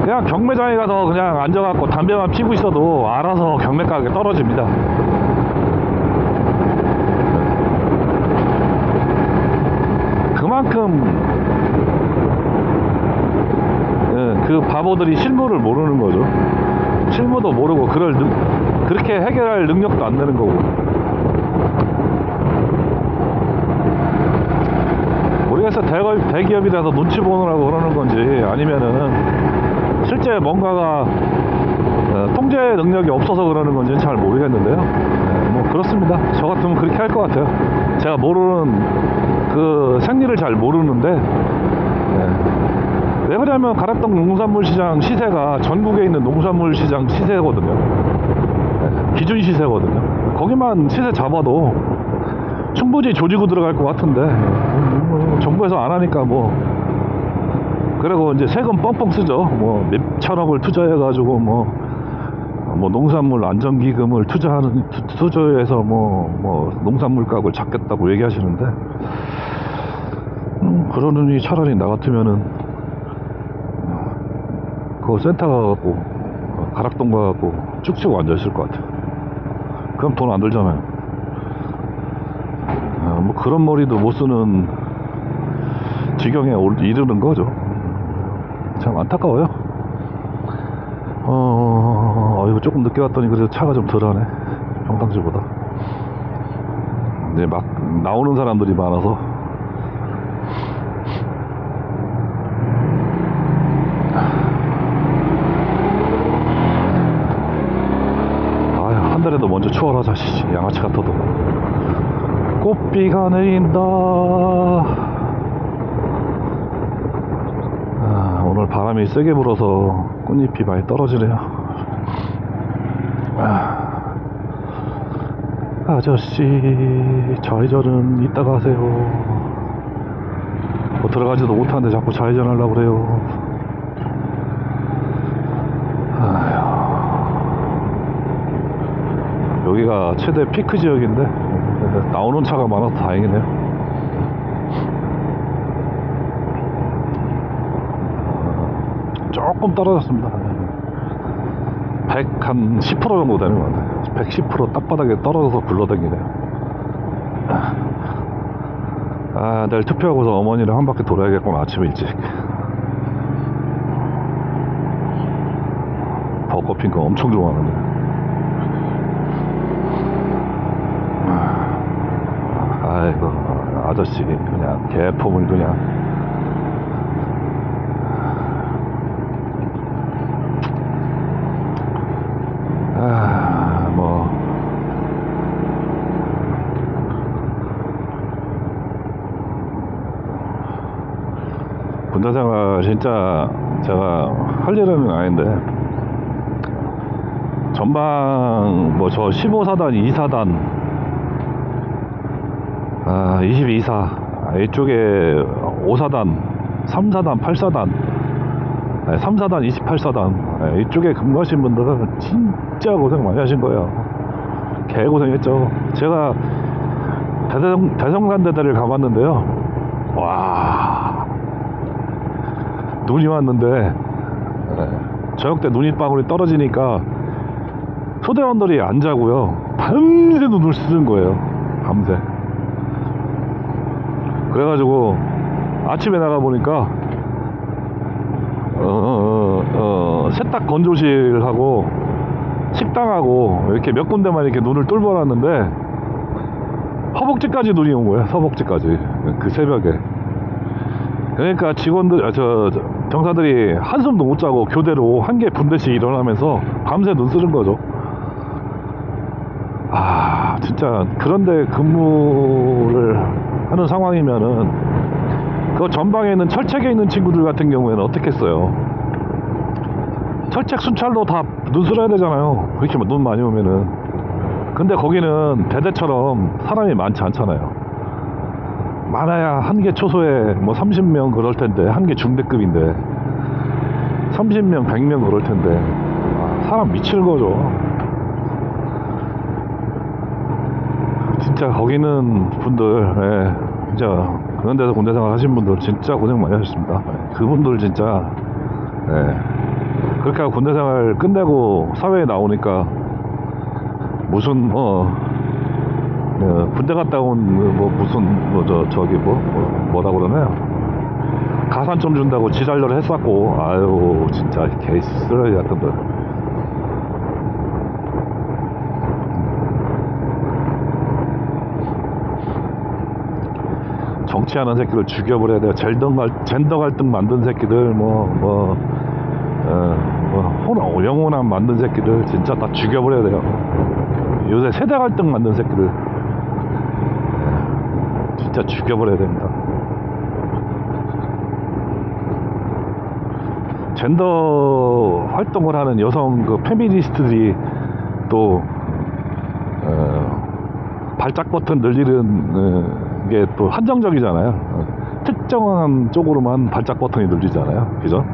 그냥 경매장에 가서 그냥 앉아갖고 담배만 피고 있어도 알아서 경매 가격이 떨어집니다. 그만큼 그 바보들이 실무를 모르는 거죠. 실무도 모르고 그렇게 해결할 능력도 안 되는 거고. 모르겠어. 대기업이라서 눈치 보느라고 그러는 건지 아니면은 실제 뭔가가 통제 능력이 없어서 그러는 건지는 잘 모르겠는데요. 뭐 그렇습니다. 저 같으면 그렇게 할 것 같아요. 제가 모르는 그 생리를 잘 모르는데 왜 그러냐면 가락동 농산물시장 시세가 전국에 있는 농산물시장 시세거든요. 기준 시세거든요. 거기만 시세 잡아도 충분히 조지고 들어갈 것 같은데 정부에서 안 하니까 뭐 그리고 이제 세금 뻥뻥 쓰죠. 뭐 몇천억을 투자해가지고 뭐 농산물 안정기금을 투자해서 뭐 농산물 가격을 잡겠다고 얘기하시는데, 그러느니 차라리 나 같으면은 그거 센터 가갖고 가락동 가갖고 쭉쭉 앉아있을 것 같아요. 그럼 돈 안 들잖아요. 뭐 그런 머리도 못 쓰는 지경에 이르는 거죠. 참 안타까워요. 이거 조금 늦게 왔더니 그래도 차가 좀 덜하네, 평상시보다. 이제 막 나오는 사람들이 많아서. 한 달에도 먼저 추월하자, 양아치 같아도. 꽃비가 내린다. 오늘 바람이 세게 불어서 꽃잎이 많이 떨어지네요. 아저씨, 좌회전은 이따 가세요. 뭐 들어가지도 못하는데 자꾸 좌회전 하려고 그래요. 여기가 최대 피크 지역인데 나오는 차가 많아서 다행이네요. 조금 떨어졌습니다. 110% 정도 되는 것 같아요. 110% 땅바닥에 떨어져서 굴러다니네요. 내일 투표하고서 어머니랑 한 바퀴 돌아야겠구나, 아침 일찍. 벚꽃 핀 거 엄청 좋아하는데. 아이고, 아저씨 그냥 개폼을 그냥. 뭐 군대생활 진짜 제가 할 일은 아닌데, 전방 뭐 저 15사단 2사단 22사 이쪽에 5사단 3사단 8사단 3사단 28사단 이쪽에 근무하신 분들은 진짜 고생 많이 하신 거예요. 개고생했죠. 제가 대성간대대를 가봤는데요, 와, 눈이 왔는데 저녁 때 눈이방울이 떨어지니까 소대원들이 안 자고요, 밤새 눈을 쓰는 거예요. 밤새. 그래가지고 아침에 나가보니까 세탁 건조실하고 식당하고 이렇게 몇 군데만 이렇게 눈을 뚫어놨는데 허벅지까지 눈이 온 거예요. 허벅지까지, 그 새벽에. 그러니까 직원들, 병사들이 한숨도 못 자고 교대로 한 개 분대씩 일어나면서 밤새 눈 쓰는 거죠. 진짜 그런데 근무를 하는 상황이면은 그 전방에 있는 철책에 있는 친구들 같은 경우에는 어떻겠어요? 철책 순찰도 다 눈 쓸어야 되잖아요. 그렇게 눈 많이 오면은. 근데 거기는 대대처럼 사람이 많지 않잖아요. 많아야 한 개 초소에 뭐 30명 그럴 텐데, 한 개 중대급인데 30명 100명 그럴 텐데 사람 미치는 거죠. 진짜 거기는 분들, 진짜 그런 데서 군대 생활 하신 분들 진짜 고생 많이 하셨습니다. 그분들 진짜, 그렇게 하고 군대 생활 끝내고 사회에 나오니까 무슨 군대 갔다 온 무슨 뭐라 그러나요? 가산점 준다고 지랄려를 했었고, 아유 진짜 개쓰레기 같은 들. 정치하는 새끼들 죽여버려야 돼요. 젠더 갈등 만든 새끼들, 영혼함 만든 새끼들 진짜 다 죽여버려야 돼요. 요새 세대 갈등 만든 새끼들 진짜 죽여버려야 됩니다. 젠더 활동을 하는 여성 페미니스트들이 또 발작 버튼 늘리는 게 또 한정적이잖아요. 특정한 쪽으로만 발작 버튼이 눌리잖아요. 그죠?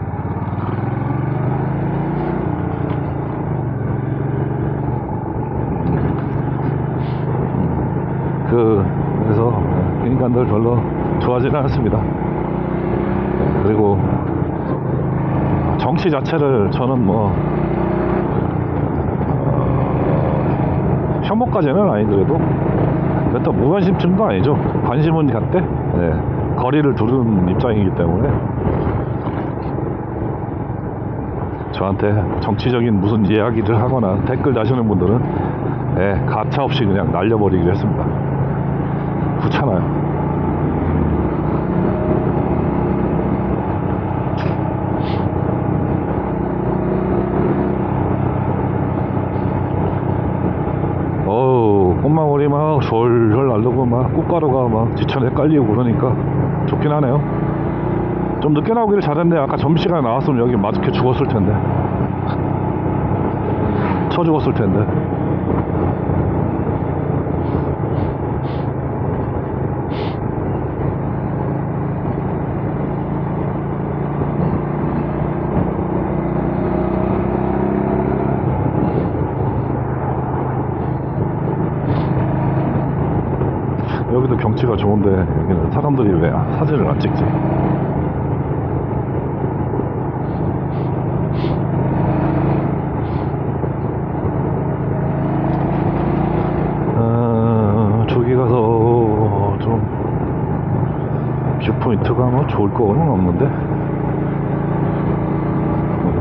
그래서 인간들 별로 좋아하지는 않습니다. 그리고 정치 자체를 저는 뭐 혐오까지는 아니더라도 그렇다고 무관심증도 아니죠. 관심은 갖되 거리를 두는 입장이기 때문에 저한테 정치적인 무슨 이야기를 하거나 댓글 다시는 분들은 가차없이 그냥 날려버리기로 했습니다. 귀찮아요. 꽃망울이 막 졸졸 날르고 막 꽃가루가 막 지천에 깔리고 그러니까 좋긴 하네요. 좀 늦게 나오기를 잘했네. 아까 점심시간에 나왔으면 여기 마주켜 죽었을 텐데, 쳐 죽었을 텐데. 여기도 경치가 좋은데 여기는 사람들이 왜 사진을 안 찍지? 저기 가서 좀 뷰포인트가 뭐 좋을 거는 없는데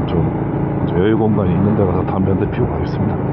좀 여유 공간이 있는 데 가서 담배 한 대 피우고 가겠습니다.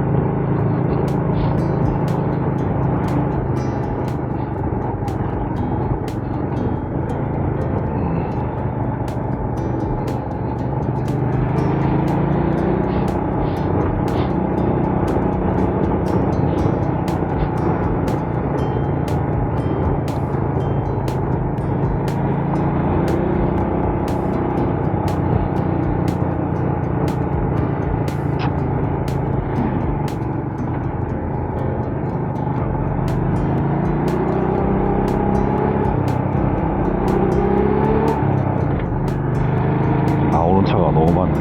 오는 차가 너무 많네.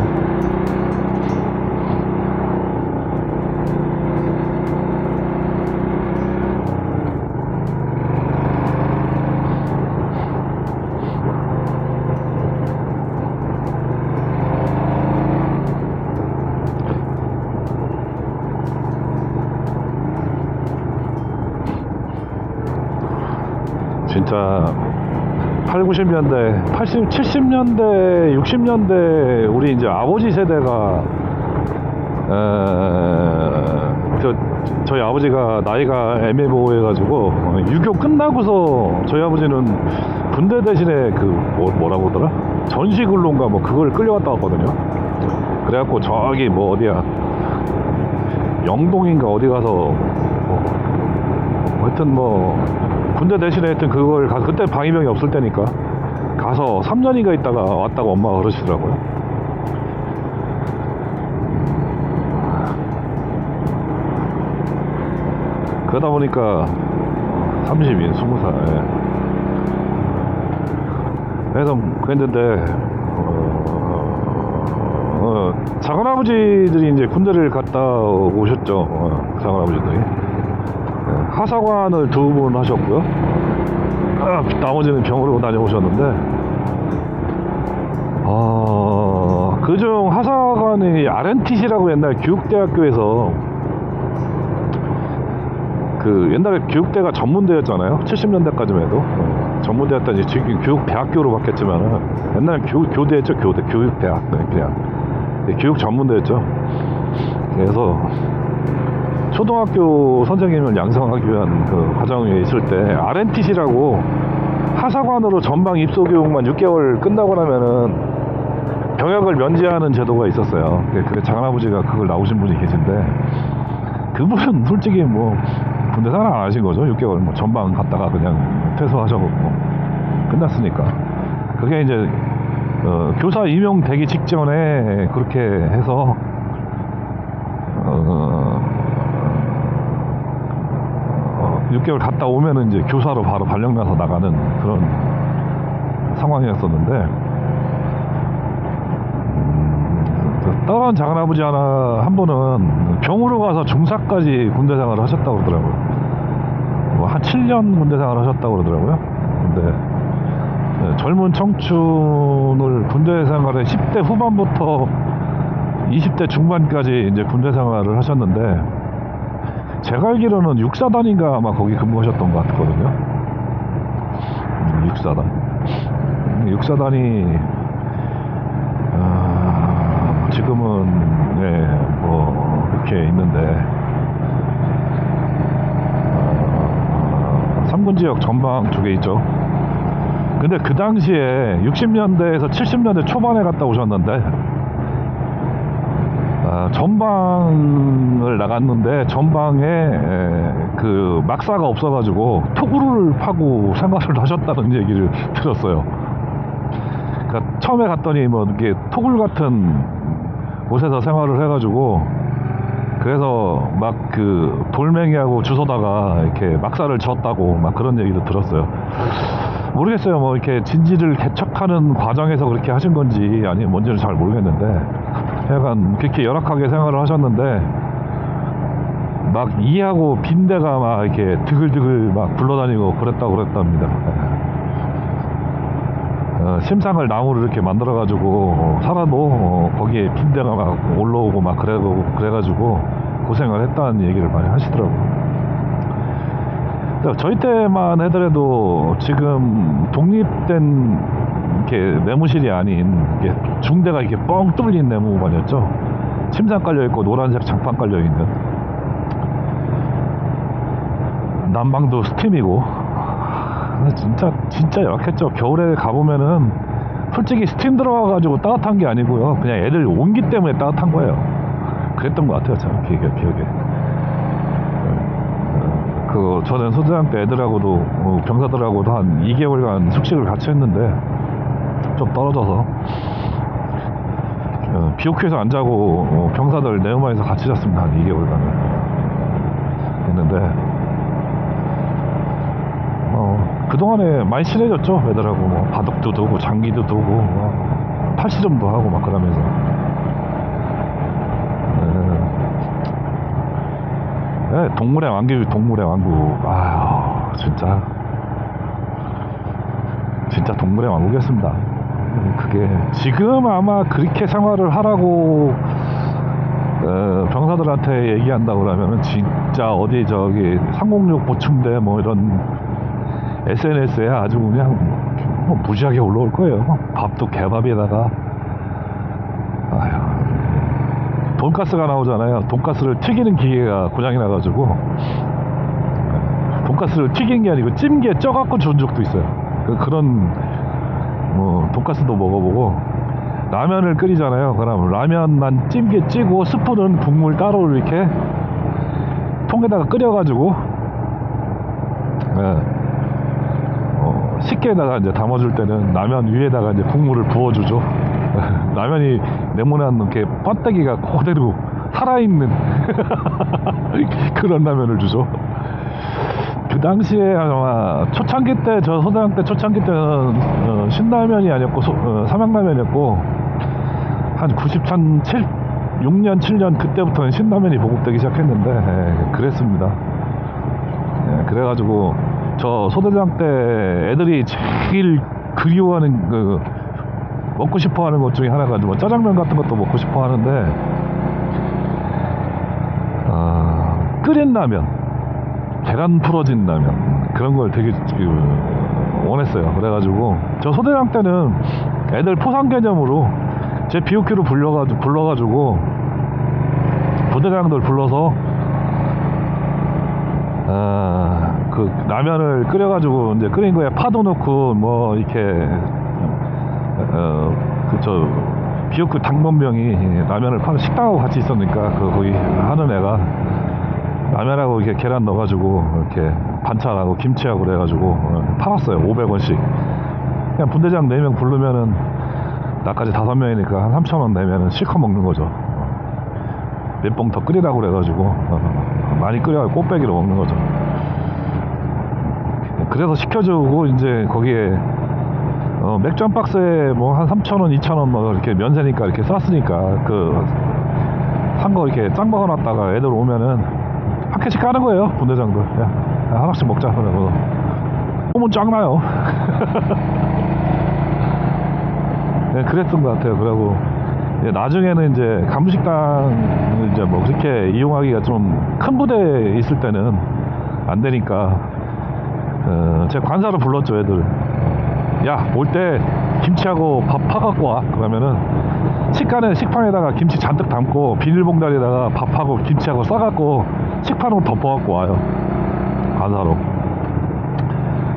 진짜 8, 90년대, 80, 70년대, 60년대 우리 이제 아버지 세대가 저희 아버지가 나이가 애매모호해가지고 6.25 끝나고서 저희 아버지는 군대 대신에 그 뭐라고 하더라? 전시근로인가 뭐 그걸 끌려갔다 왔거든요. 그래갖고 저기 뭐 어디야 영동인가 어디 가서 하여튼 뭐 군대 대신에 하여튼 그걸 가서 그때 방위병이 없을 때니까 가서 3년인가 있다가 왔다고 엄마가 그러시더라고요. 그러다 보니까 30인 20살 그래서 그랬는데 작은아버지들이 이제 군대를 갔다 오셨죠. 작은아버지들이 하사관을 2분 하셨고요. 나머지는 병으로 다녀오셨는데 그중 하사관이 RNTC라고 옛날 교육대학교에서 그 옛날에 교육대가 전문대였잖아요. 70년대까지만 해도 전문대였다니 지금 교육대학교로 바뀌었지만 옛날엔 교대였죠. 교육대학 그냥 교육 전문대였죠. 그래서 초등학교 선생님을 양성하기 위한 그 과정에 있을 때 RNTC라고 하사관으로 전방 입소 교육만 6개월 끝나고 나면은 병역을 면제하는 제도가 있었어요. 그래 장할아버지가 그걸 나오신 분이 계신데 그분은 솔직히 뭐 군대 생활 안 하신 거죠. 6개월 뭐 전방 갔다가 그냥 퇴소하셔고 끝났으니까. 그게 이제 교사 임용되기 직전에 그렇게 해서 6개월 갔다 오면은 이제 교사로 바로 발령나서 나가는 그런 상황이었었는데, 다른 작은아버지 한 분은 병으로 가서 중사까지 군대 생활을 하셨다고 그러더라고요. 뭐 한 7년 군대 생활을 하셨다고 그러더라고요. 근데 젊은 청춘을 군대 생활에 10대 후반부터 20대 중반까지 이제 군대 생활을 하셨는데, 제가 알기로는 육사단인가 아마 거기 근무하셨던 것 같거든요. 육사단이 지금은 뭐 이렇게 있는데, 3군 지역 전방 쪽에 있죠. 근데 그 당시에 60년대에서 70년대 초반에 갔다 오셨는데, 전방을 나갔는데 전방에 그 막사가 없어가지고 토구를 파고 생활을 하셨다는 얘기를 들었어요. 그러니까 처음에 갔더니 뭐 이렇게 토굴 같은 곳에서 생활을 해가지고, 그래서 막 그 돌멩이하고 주워다가 이렇게 막사를 졌다고 막 그런 얘기도 들었어요. 모르겠어요. 뭐 이렇게 진지를 개척하는 과정에서 그렇게 하신 건지 아니면 뭔지는 잘 모르겠는데, 약간 그렇게 열악하게 생활을 하셨는데, 막 이하고 빈대가 막 이렇게 드글드글 막 굴러다니고 그랬답니다. 심상을 나무를 이렇게 만들어 가지고 살아도 거기에 빈대가 막 올라오고 막 그래가지고 고생을 했다는 얘기를 많이 하시더라고요. 저희 때만 하더라도 지금 독립된 이렇게 내무실이 아닌 이게 중대가 이렇게 뻥 뚫린 내무반이었죠. 침상 깔려 있고 노란색 장판 깔려 있는, 난방도 스팀이고, 진짜 열악했죠. 겨울에 가보면은 솔직히 스팀 들어가가지고 따뜻한 게 아니고요, 그냥 애들 온기 때문에 따뜻한 거예요. 그랬던 것 같아요, 참 기억에. 저는 소대장 때 애들하고도 병사들하고도 한 2개월간 숙식을 같이 했는데, 좀 떨어져서 BOQ에서 안 자고 병사들 네오마에서 같이 잤습니다. 한 2개월간을 했는데, 그동안에 많이 친해졌죠. 애들하고 뭐 바둑도 두고 장기도 두고 팔씨름도 하고 막 그러면서. 동물의 왕국. 아유, 진짜 동물의 왕국이었습니다. 그게 지금 아마 그렇게 생활을 하라고 병사들한테 얘기한다고 그러면은 진짜 어디 저기 306 보충대 뭐 이런 SNS에 아주 그냥 뭐 무지하게 올라올 거예요. 밥도 개밥에다가, 돈가스가 나오잖아요. 돈가스를 튀기는 기계가 고장이 나가지고 돈가스를 튀긴 게 아니고 찜기에 쪄갖고 준 적도 있어요. 그런 돈가스도 먹어보고, 라면을 끓이잖아요. 그럼 라면만 찜기에 찌고 스프는 국물 따로 이렇게 통에다가 끓여가지고 식기에다가 이제 담아줄 때는 라면 위에다가 이제 국물을 부어주죠. 라면이 네모난 이렇게 번데기가 그대로 살아있는 그런 라면을 주죠. 그 당시에 아마 초창기 때, 저 소대장 때 초창기 때는 신라면이 아니었고 삼양라면이었고, 한 6년 7년 그때부터는 신라면이 보급되기 시작했는데, 그랬습니다. 그래가지고 저 소대장 때 애들이 제일 그리워하는 먹고 싶어하는 것 중에 하나가 뭐 짜장면 같은 것도 먹고 싶어 하는데, 끓인 라면, 계란 풀어진 라면, 그런 걸 되게 원했어요. 그래가지고 저 소대장 때는 애들 포상 개념으로 제 BOQ로 불러가지고 부대장들 불러서 그 라면을 끓여가지고 이제 끓인 거에 파도 넣고 뭐 이렇게 BOQ 당번병이 라면을 파는 식당하고 같이 있었으니까 거기 하는 애가 라면하고 이렇게 계란 넣어가지고 이렇게 반찬하고 김치하고 그래가지고 팔았어요. 500원씩. 그냥 분대장 4명 부르면은 나까지 5명이니까 한 3,000원 내면은 실컷 먹는 거죠. 몇 봉 더 끓이라고 그래가지고 많이 끓여가지고 꽃배기로 먹는 거죠. 그래서 시켜주고 이제 거기에 맥주 한 박스에 뭐 한 3,000원, 2,000원 뭐 이렇게 면세니까 이렇게 쌌으니까 그 산 거 이렇게 짱 먹어놨다가 애들 오면은 한 캔씩 까는 거예요. 분대장들. 야, 하나씩 먹자. 그러고 소문 짱 나요. 네, 그랬던 것 같아요. 그리고 나중에는 이제 간부식당 이제 뭐 그렇게 이용하기가 좀 큰 부대에 있을 때는 안 되니까 제 관사를 불렀죠. 애들. 야, 올 때 김치하고 밥 파갖고 와. 그러면은 식판에다가 김치 잔뜩 담고 비닐봉다리에다가 밥하고 김치하고 싸갖고 식판으로 덮어갖고 와요. 관사로.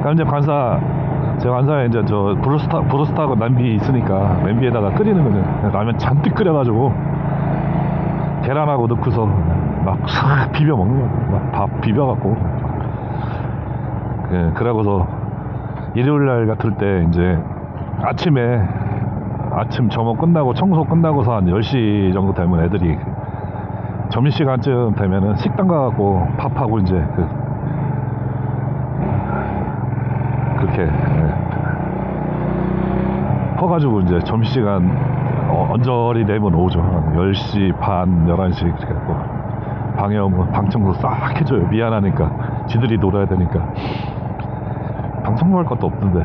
그럼 이제 제 관사에 이제 저 브루스타하고 냄비 있으니까 냄비에다가 끓이는 거는 라면 잔뜩 끓여가지고 계란하고 넣고서 막 싹 비벼 먹는 거야. 막 밥 비벼갖고. 그러고서 일요일날 같을 때 이제 아침 점업 끝나고 청소 끝나고서 한 10시 정도 되면 애들이 점심시간쯤 되면은 식당 가갖고 밥하고 이제 그렇게 퍼가지고 이제 점심시간 언저리 되면 오죠. 한 10시 반, 11시 그렇게 해갖고 방에 오면 방청소 싹 해줘요. 미안하니까 지들이 놀아야 되니까. 방청소할 것도 없던데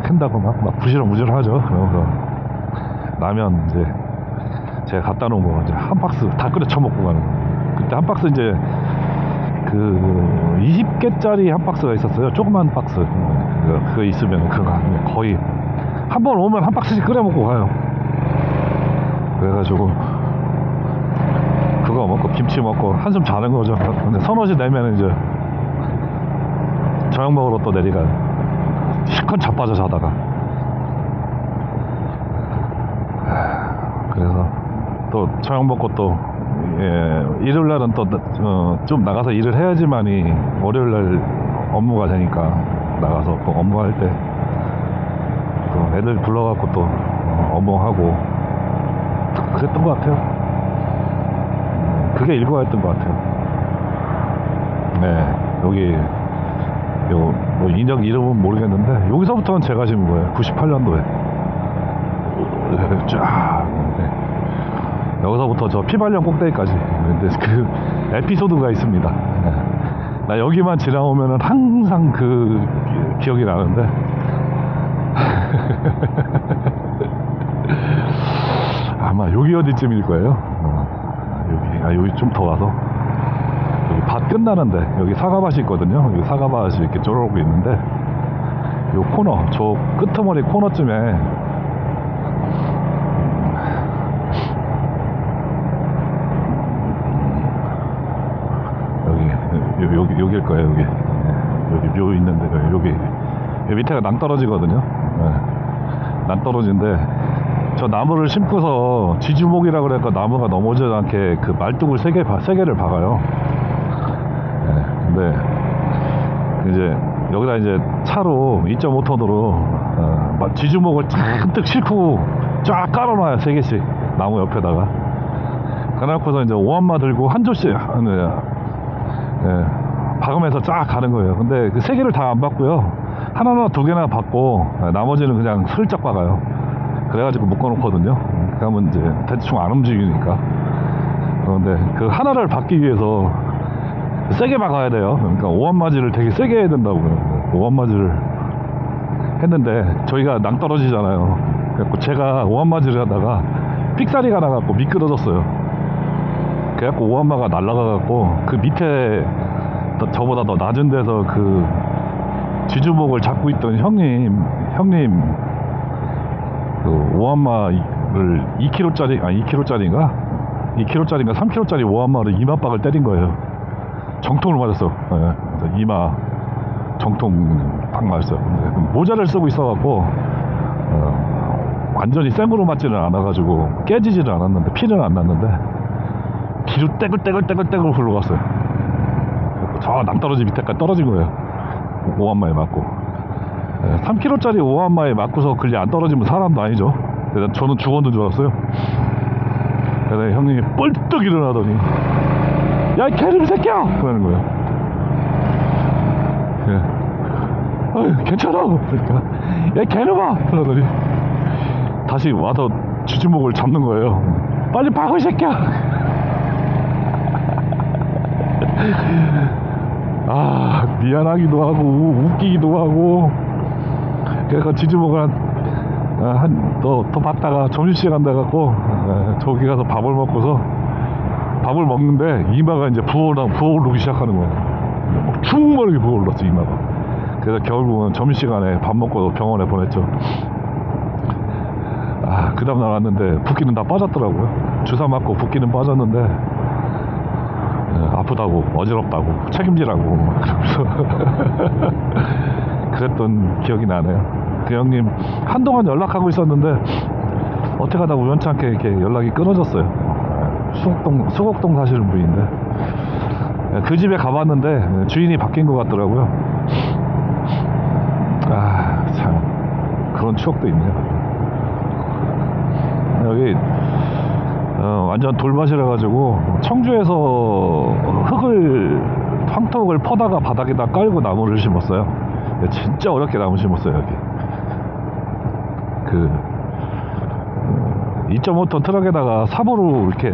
캔다고 막 부시렁부시렁 하죠. 그러면서 라면 이제 제가 갖다 놓은 거 이제 한 박스 다 끓여 쳐먹고 가는 거. 그때 한 박스 이제 그 20개짜리 한 박스가 있었어요. 조그만 박스. 그거 있으면 그거 거의 한 번 오면 한 박스씩 끓여 먹고 가요. 그래가지고 그거 먹고 김치 먹고 한숨 자는 거죠. 근데 서너시 되면 이제 저녁 먹으러 또 내려가요. 실컷 자빠져 자다가. 그래서 또 저녁 먹고 또 일요일 날은 또 좀 나가서 일을 해야지만이 월요일 날 업무가 되니까 나가서 또 업무할 때 또 애들 불러갖고 또 업무하고 그랬던 것 같아요. 그게 일과였던 것 같아요. 네, 여기 뭐 인형 이름은 모르겠는데 여기서부터는 제가 심은 거예요. 98년도에 쫙 여기서부터 저 피발령 꼭대기까지. 근데 그 에피소드가 있습니다. 나 여기만 지나오면은 항상 그 기억이 나는데 아마 여기 어디쯤일 거예요. 여기 좀 더 와서 여기 밭 끝나는데 여기 사과밭이 있거든요. 여기 사과밭이 이렇게 쪼르르 있는데 요 코너, 저 끄트머리 코너쯤에 여기일 거예요. 여기 묘 있는데 여기 밑에가 낭떠러지거든요. 낭떠러지인데 저 나무를 심고서 지주목이라 그래서 나무가 넘어지지 않게 그 말뚝을 3개를 박아요. 근데 이제 여기다 이제 차로 2.5톤으로 지주목을 잔뜩 싣고 쫙 깔아놔요. 3개씩 나무 옆에다가. 그래놓고서 이제 오한마 들고 한 조씩 박으면서 쫙 가는 거예요. 근데 그 3개를 다 안 박고요. 하나나 2개나 박고 나머지는 그냥 슬쩍 박아요. 그래가지고 묶어놓거든요. 그러면 이제 대충 안 움직이니까. 그런데 그 하나를 박기 위해서 세게 박아야 돼요. 그러니까 오한마지를 되게 세게 해야 된다고요. 오한마지를 했는데 저희가 낭떠러지잖아요. 그래갖고 제가 오한마지를 하다가 삑사리가 나갖고 미끄러졌어요. 그래갖고 오한마가 날아가갖고 그 밑에 저보다 더 낮은 데서 그 지주목을 잡고 있던 형님 그 오한마를 2kg짜리인가 3kg짜리 오한마를 이마박을 때린 거예요. 정통을 맞았어. 이마 정통 딱 맞았어요. 모자를 쓰고 있어갖고 완전히 생으로 맞지는 않아가지고 깨지지는 않았는데 피는 안 났는데 뒤로 떼글떼글 흘러갔어요. 저 낭떠러지 밑에까지 떨어진 거예요. 오한마에 맞고. 3kg짜리 오한마에 맞고서 그게 안 떨어지면 사람도 아니죠. 그래서 저는 죽었는 줄 알았어요. 그래서 형님이 뻘떡 일어나더니 야, 이 개름 새끼야! 그러는 거예요. 괜찮아. 그러니까 야 개놈아 그러더니 다시 와서 쥐주목을 잡는 거예요. 빨리 박어 이 새끼야. 아 미안하기도 하고 웃기기도 하고. 그래서 쥐주목을 더 봤다가 점심시간 돼갖고 저기 가서 밥을 먹고서 밥을 먹는데 이마가 이제 부어오르기 시작하는 거예요. 충분하게 부어올랐어 이마가. 그래서 결국은 점심시간에 밥 먹고 병원에 보냈죠. 그 다음날 왔는데 붓기는 다 빠졌더라고요. 주사 맞고 붓기는 빠졌는데 아프다고 어지럽다고 책임지라고 그러면서 그랬던 기억이 나네요. 그 형님 한동안 연락하고 있었는데 어떻게 하다 우연찮게 이렇게 연락이 끊어졌어요. 수곡동 사시는 분인데 그 집에 가봤는데 주인이 바뀐 것 같더라고요. 참 그런 추억도 있네요. 여기 완전 돌밭이라 가지고 청주에서 황토흙을 퍼다가 바닥에다 깔고 나무를 심었어요. 진짜 어렵게 나무 심었어요. 여기 2.5톤 트럭에다가 삽으로 이렇게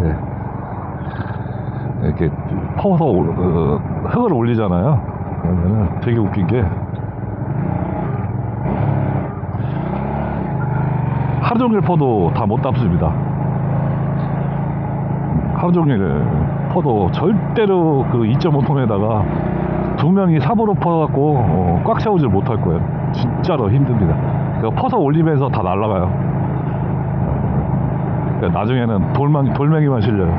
퍼서 흙을 올리잖아요. 그러면은 되게 웃긴 게 하루 종일 퍼도 다 못 담습니다. 하루 종일 퍼도 절대로 그 2.5톤에다가 두 명이 삽으로 퍼갖고 꽉 채우질 못할 거예요. 진짜로 힘듭니다. 퍼서 올리면서 다 날아가요. 나중에는 돌멩이만 실려요.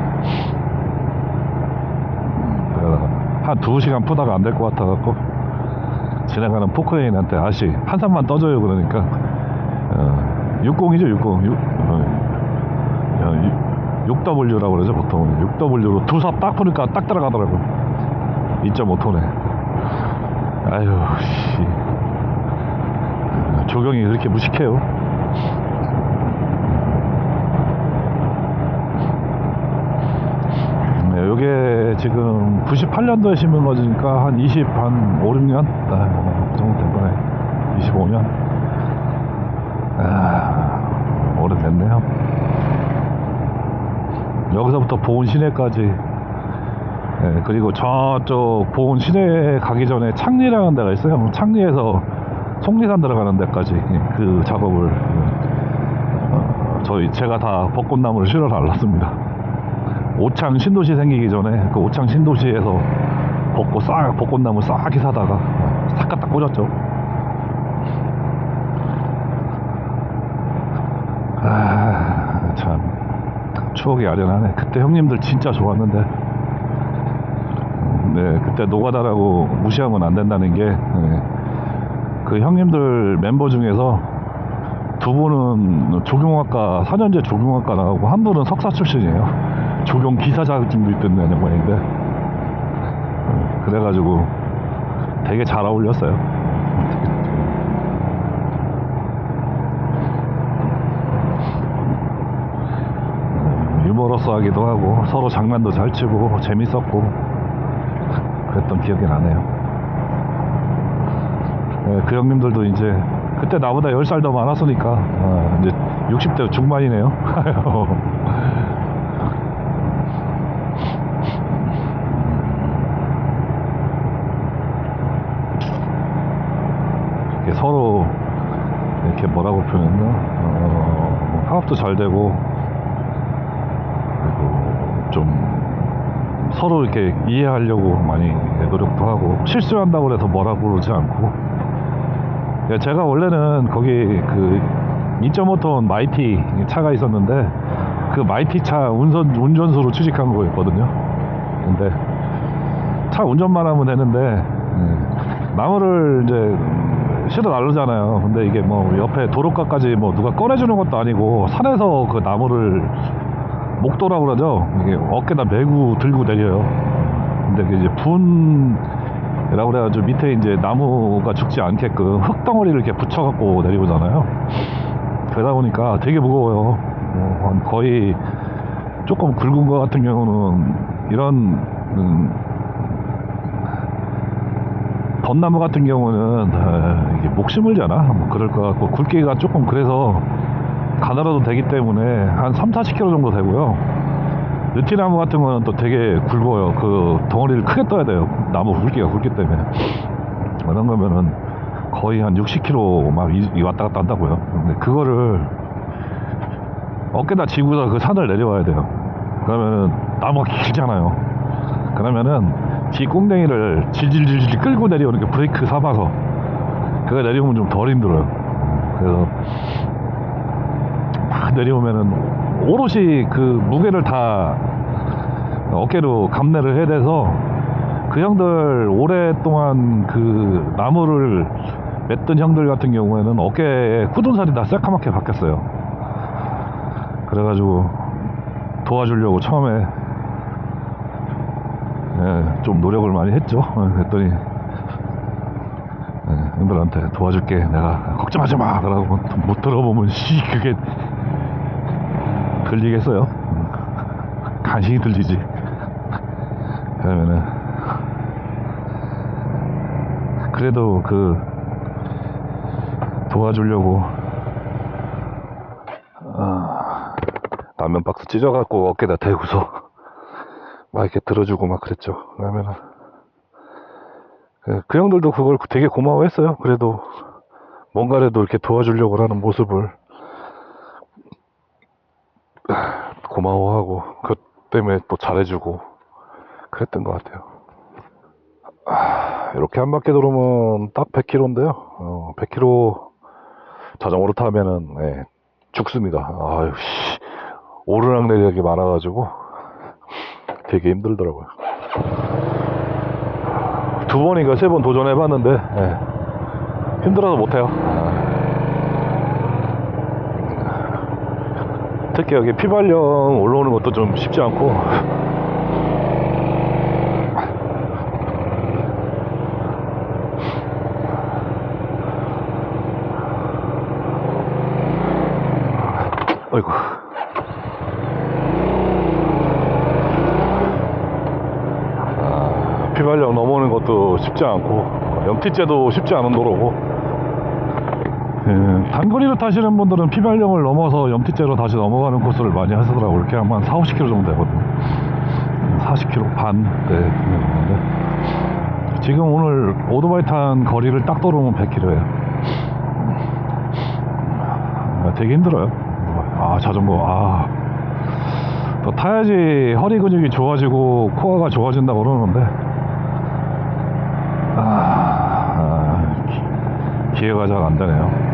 한 2시간 푸다가 안 될 것 같아갖고 지나가는 포크레인한테 아저씨 한 산만 떠줘요 그러니까 60이죠 6W라고 그러죠 보통. 6W로 두 삽 딱 푸니까 딱 들어가더라고 2.5톤에. 아유 씨 조경이 그렇게 무식해요. 요게 지금 98년도에 심은 거니까 한 5, 6년? 그 정도 된 거네. 25년? 오래됐네요. 여기서부터 보은 시내까지, 그리고 저쪽 보은 시내 가기 전에 창리라는 데가 있어요. 창리에서 속리산 들어가는 데까지 그 작업을 제가 다 벚꽃나무를 실어 달랐습니다. 오창 신도시 생기기 전에 그 오창 신도시에서 벚꽃나무 싹이 사다가 싹 갖다 꽂았죠. 참 추억이 아련하네. 그때 형님들 진짜 좋았는데 그때 노가다라고 무시하면 안 된다는 게 그 형님들 멤버 중에서 두 분은 조경학과 4년제 조경학과 나가고 한 분은 석사 출신이에요. 조경 기사 자격증도 있던 모양인데 그래가지고 되게 잘 어울렸어요. 유머러스하기도 하고 서로 장난도 잘 치고 재밌었고 그랬던 기억이 나네요. 그 형님들도 이제 그때 나보다 10살 더 많았으니까 이제 60대 중반이네요. 이렇게 서로 이렇게 뭐라고 표현했나 화합도 잘 되고 그리고 좀 서로 이렇게 이해하려고 많이 노력도 하고 실수한다고 해서 뭐라고 그러지 않고. 제가 원래는 거기 그 2.5톤 마이티 차가 있었는데 그 마이티 차 운전수로 취직한 거였거든요. 근데 차 운전만 하면 되는데 나무를 이제 실어 나르잖아요. 근데 이게 뭐 옆에 도로가까지 뭐 누가 꺼내주는 것도 아니고 산에서 그 나무를 목도라고 그러죠. 이게 어깨다 메고 들고 내려요. 근데 이제 분이라고 그래가지고 밑에 이제 나무가 죽지 않게끔 흙덩어리를 이렇게 붙여갖고 내려오잖아요. 그러다 보니까 되게 무거워요. 거의 조금 굵은 거 같은 경우는 이런 벚나무 같은 경우는 이게 목 심을잖아. 뭐 그럴 것 같고 굵기가 조금 그래서 가늘어도 되기 때문에 한 3-40kg 정도 되고요. 느티나무 같은 거는 또 되게 굵어요. 그 덩어리를 크게 떠야 돼요. 나무 굵기가 굵기 때문에. 그런 거면은 거의 한 60kg 막 왔다 갔다 한다고요. 근데 그거를 어깨다 지고서 그 산을 내려와야 돼요. 그러면은 나무가 길잖아요. 그러면은 뒤 꽁댕이를 질질질질 끌고 내려오는 게 브레이크 삼아서 그거 내려오면 좀 덜 힘들어요. 그래서 막 내려오면은 오롯이 그 무게를 다 어깨로 감내를 해야 돼서 그 형들 오랫동안 그 나무를 맸던 형들 같은 경우에는 어깨에 굳은 살이 다 새까맣게 바뀌었어요. 그래가지고 도와주려고 처음에 좀 노력을 많이 했죠. 그랬더니 형들한테 도와줄게, 내가 걱정하지 마 그러고 못 들어보면 그게 들리겠어요. 간신히 들리지. 그러면은 그래도 그 도와주려고 라면 박스 찢어갖고 어깨다 대고서 막 이렇게 들어주고 막 그랬죠. 그러면은 그 형들도 그걸 되게 고마워했어요. 그래도 뭔가라도 이렇게 도와주려고 하는 모습을 고마워하고 그것 때문에 또 잘해주고 그랬던 것 같아요. 이렇게 한 바퀴 돌으면 딱 100km인데요. 100km 자전거로 타면은 죽습니다. 아유 씨, 오르락내리락이 많아가지고 되게 힘들더라고요. 2번인가 3번 도전해봤는데 힘들어서 못해요. 특히 여기 피발령 올라오는 것도 좀 쉽지 않고 아이고 피발령 넘어오는 것도 쉽지 않고 영티째도 쉽지 않은 도로고 단거리로 타시는 분들은 피발령을 넘어서 염티째로 다시 넘어가는 코스를 많이 하시더라고요. 이렇게 한 4-50km 정도 되거든요. 40km 반. 네. 지금 오늘 오토바이 탄 거리를 딱 돌아오면 100km예요. 되게 힘들어요. 자전거 더 타야지 허리 근육이 좋아지고 코어가 좋아진다고 그러는데 기회가 잘 안 되네요.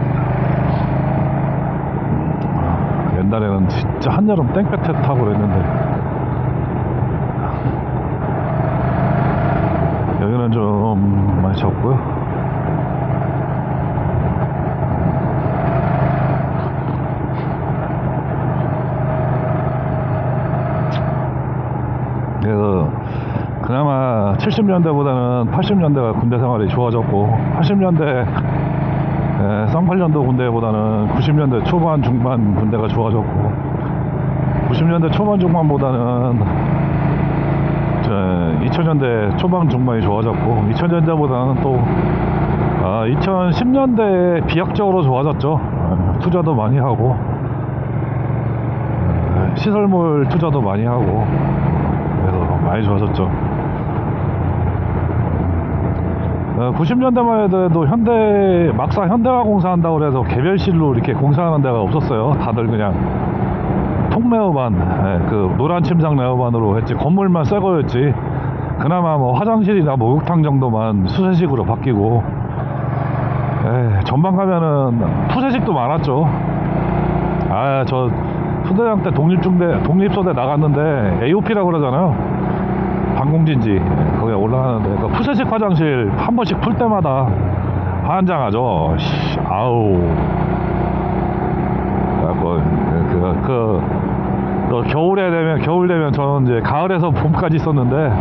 옛날에는 진짜 한여름 땡볕에 타고 그랬는데 여기는 좀 많이 졌고요. 그래서 그나마 70년대보다는 80년대가 군대 생활이 좋아졌고 80년대 쌍팔년도 군대보다는 90년대 초반 중반 군대가 좋아졌고 90년대 초반 중반보다는 2000년대 초반 중반이 좋아졌고 2000년대보다는 또 2010년대에 비약적으로 좋아졌죠. 투자도 많이 하고 시설물 투자도 많이 하고 그래서 많이 좋아졌죠. 90년대만 해도 막상 현대화 공사한다고 그래서 개별실로 이렇게 공사하는 데가 없었어요. 다들 그냥 통레어반, 그 노란 침상 레어반으로 했지, 건물만 새 거였지. 그나마 뭐 화장실이나 목욕탕 정도만 수세식으로 바뀌고, 전방 가면은 푸세식도 많았죠. 저 수대장 때 독립소대 나갔는데 AOP라고 그러잖아요. 방공진지 거기에 올라가는데 그 푸세식 화장실 한 번씩 풀 때마다 환장하죠. 아우. 겨울 되면 저는 이제 가을에서 봄까지 있었는데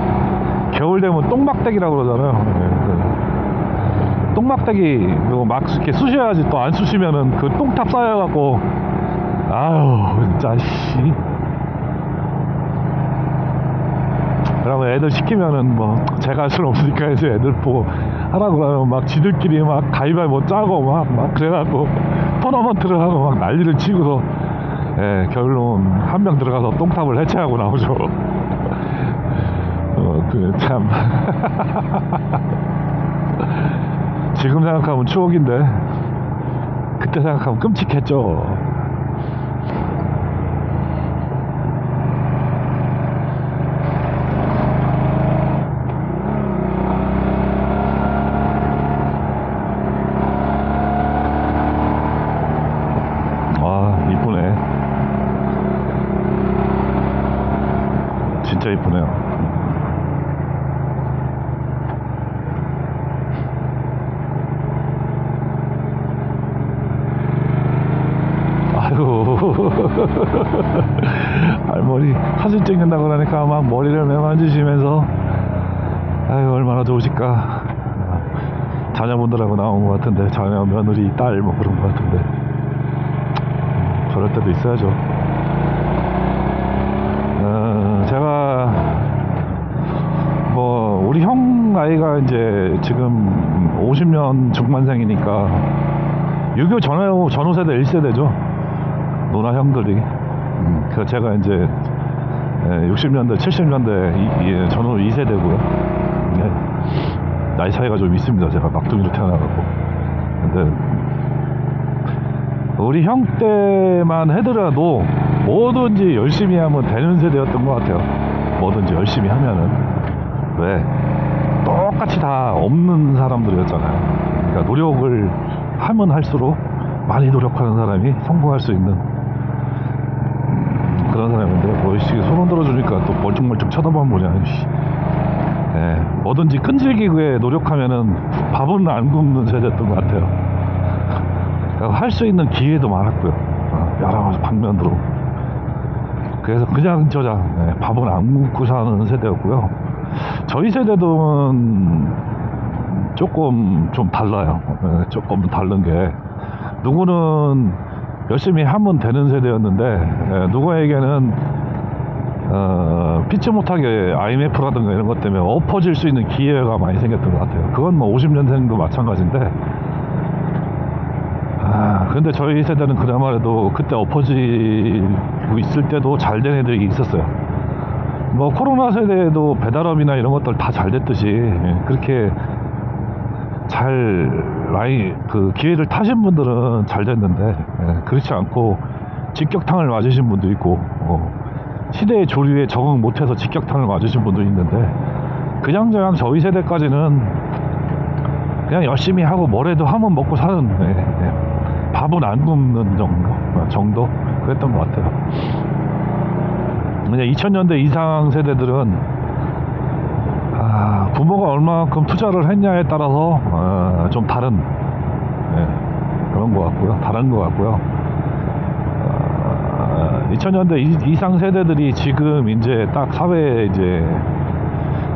겨울 되면 똥막대기라고 그러잖아요. 똥막대기 막 이렇게 쑤셔야지 또 안 쑤시면은 그 똥탑 쌓여갖고 아우 진짜 씨. 그러면 애들 시키면은 뭐 제가 할 수는 없으니까 해서 애들 보고 하라고 하면 막 지들끼리 막 가위바위보 짜고 막 그래갖고 토너먼트를 하고 막 난리를 치고서 예, 결론 한 명 들어가서 똥탑을 해체하고 나오죠. 참 지금 생각하면 추억인데 그때 생각하면 끔찍했죠. 아, 이쁘네. 진짜 이쁘네요. 아이고 할머니 사진 찍는다고 그러니까 막 머리를 매만지시면서 아유 얼마나 좋으실까. 자녀분들하고 나온 것 같은데 자녀 며느리 딸 뭐 그런 것 같은데 저럴 때도 있어야죠. 제가 뭐 우리 형 나이가 이제 지금 50년 중반생이니까 6.25 전후 세대 1세대죠. 누나 형들이. 그 제가 이제 60년대 70년대 전후 2세대고요. 나이 차이가 좀 있습니다. 제가 막둥이로 태어나갖고. 근데 우리 형 때만 해더라도 뭐든지 열심히 하면 되는 세대였던 것 같아요. 뭐든지 열심히 하면은. 왜? 똑같이 다 없는 사람들이었잖아요. 그러니까 노력을 하면 할수록 많이 노력하는 사람이 성공할 수 있는 그런 사람인데 뭐 손 들어주니까 또 멀뚱멀뚱 쳐다만 보냐. 예, 뭐든지 끈질기게 노력하면은 밥은 안 굶는 세대였던 것 같아요. 할 수 있는 기회도 많았고요. 여러 방면으로. 그래서 그냥 밥은 안 굶고 사는 세대였고요. 저희 세대는 조금 좀 달라요. 조금 다른 게 누구는 열심히 하면 되는 세대였는데 누구에게는 피치 못하게 IMF라든가 이런 것 때문에 엎어질 수 있는 기회가 많이 생겼던 것 같아요. 그건 뭐 50년생도 마찬가지인데 근데 저희 세대는 그나마라도 그때 엎어지고 있을 때도 잘 된 애들이 있었어요. 뭐 코로나 세대에도 배달업이나 이런 것들 다 잘 됐듯이 그렇게 잘 그 기회를 타신 분들은 잘 됐는데 그렇지 않고 직격탄을 맞으신 분도 있고 시대의 조류에 적응 못해서 직격탄을 맞으신 분도 있는데 그냥 저희 세대까지는 그냥 열심히 하고 뭐래도 하면 먹고 사는 밥은 안 굶는 정도 그랬던 것 같아요. 그냥 2000년대 이상 세대들은 부모가 얼마만큼 투자를 했냐에 따라서 좀 다른 그런 것 같고요. 다른 것 같고요. 2000년대 이상 세대들이 지금 이제 딱 사회에 이제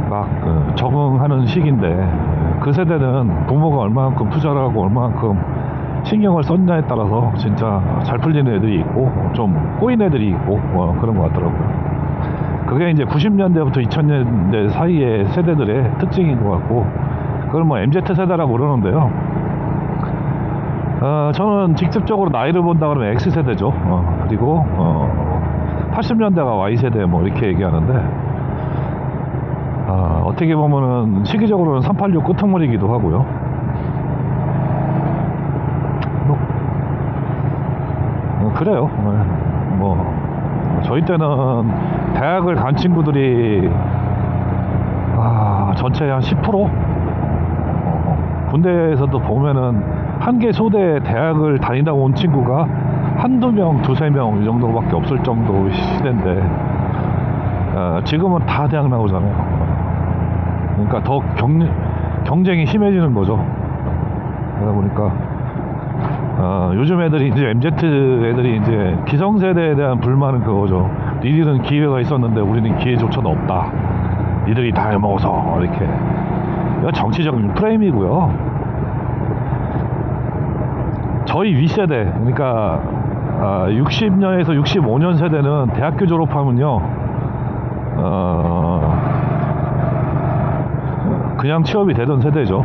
막 적응하는 시기인데 그 세대는 부모가 얼마만큼 투자를 하고 얼마만큼 신경을 썼냐에 따라서 진짜 잘 풀리는 애들이 있고 좀 꼬인 애들이 있고 그런 것 같더라고요. 그게 이제 90년대부터 2000년대 사이의 세대들의 특징인 것 같고 그걸 뭐 MZ세대라고 그러는데요. 저는 직접적으로 나이를 본다 그러면 X세대죠. 그리고 80년대가 Y세대 뭐 이렇게 얘기하는데 어떻게 보면은 시기적으로는 386 끄트머리이기도 하고요. 그래요. 뭐 저희 때는 대학을 간 친구들이 전체 한 10%? 군대에서도 보면은 한 개 소대 대학을 다니다가 온 친구가 한두 명, 두세 명 이 정도밖에 없을 정도 시대인데 지금은 다 대학 나오잖아요. 그러니까 더 경쟁이 심해지는 거죠. 그러다 보니까 요즘 애들이 이제 MZ 애들이 이제 기성세대에 대한 불만은 그거죠. 니들은 기회가 있었는데 우리는 기회조차도 없다. 니들이 다 해먹어서 이렇게. 이건 정치적인 프레임이고요. 저희 윗세대, 그러니까 60년에서 65년 세대는 대학교 졸업하면요 그냥 취업이 되던 세대죠.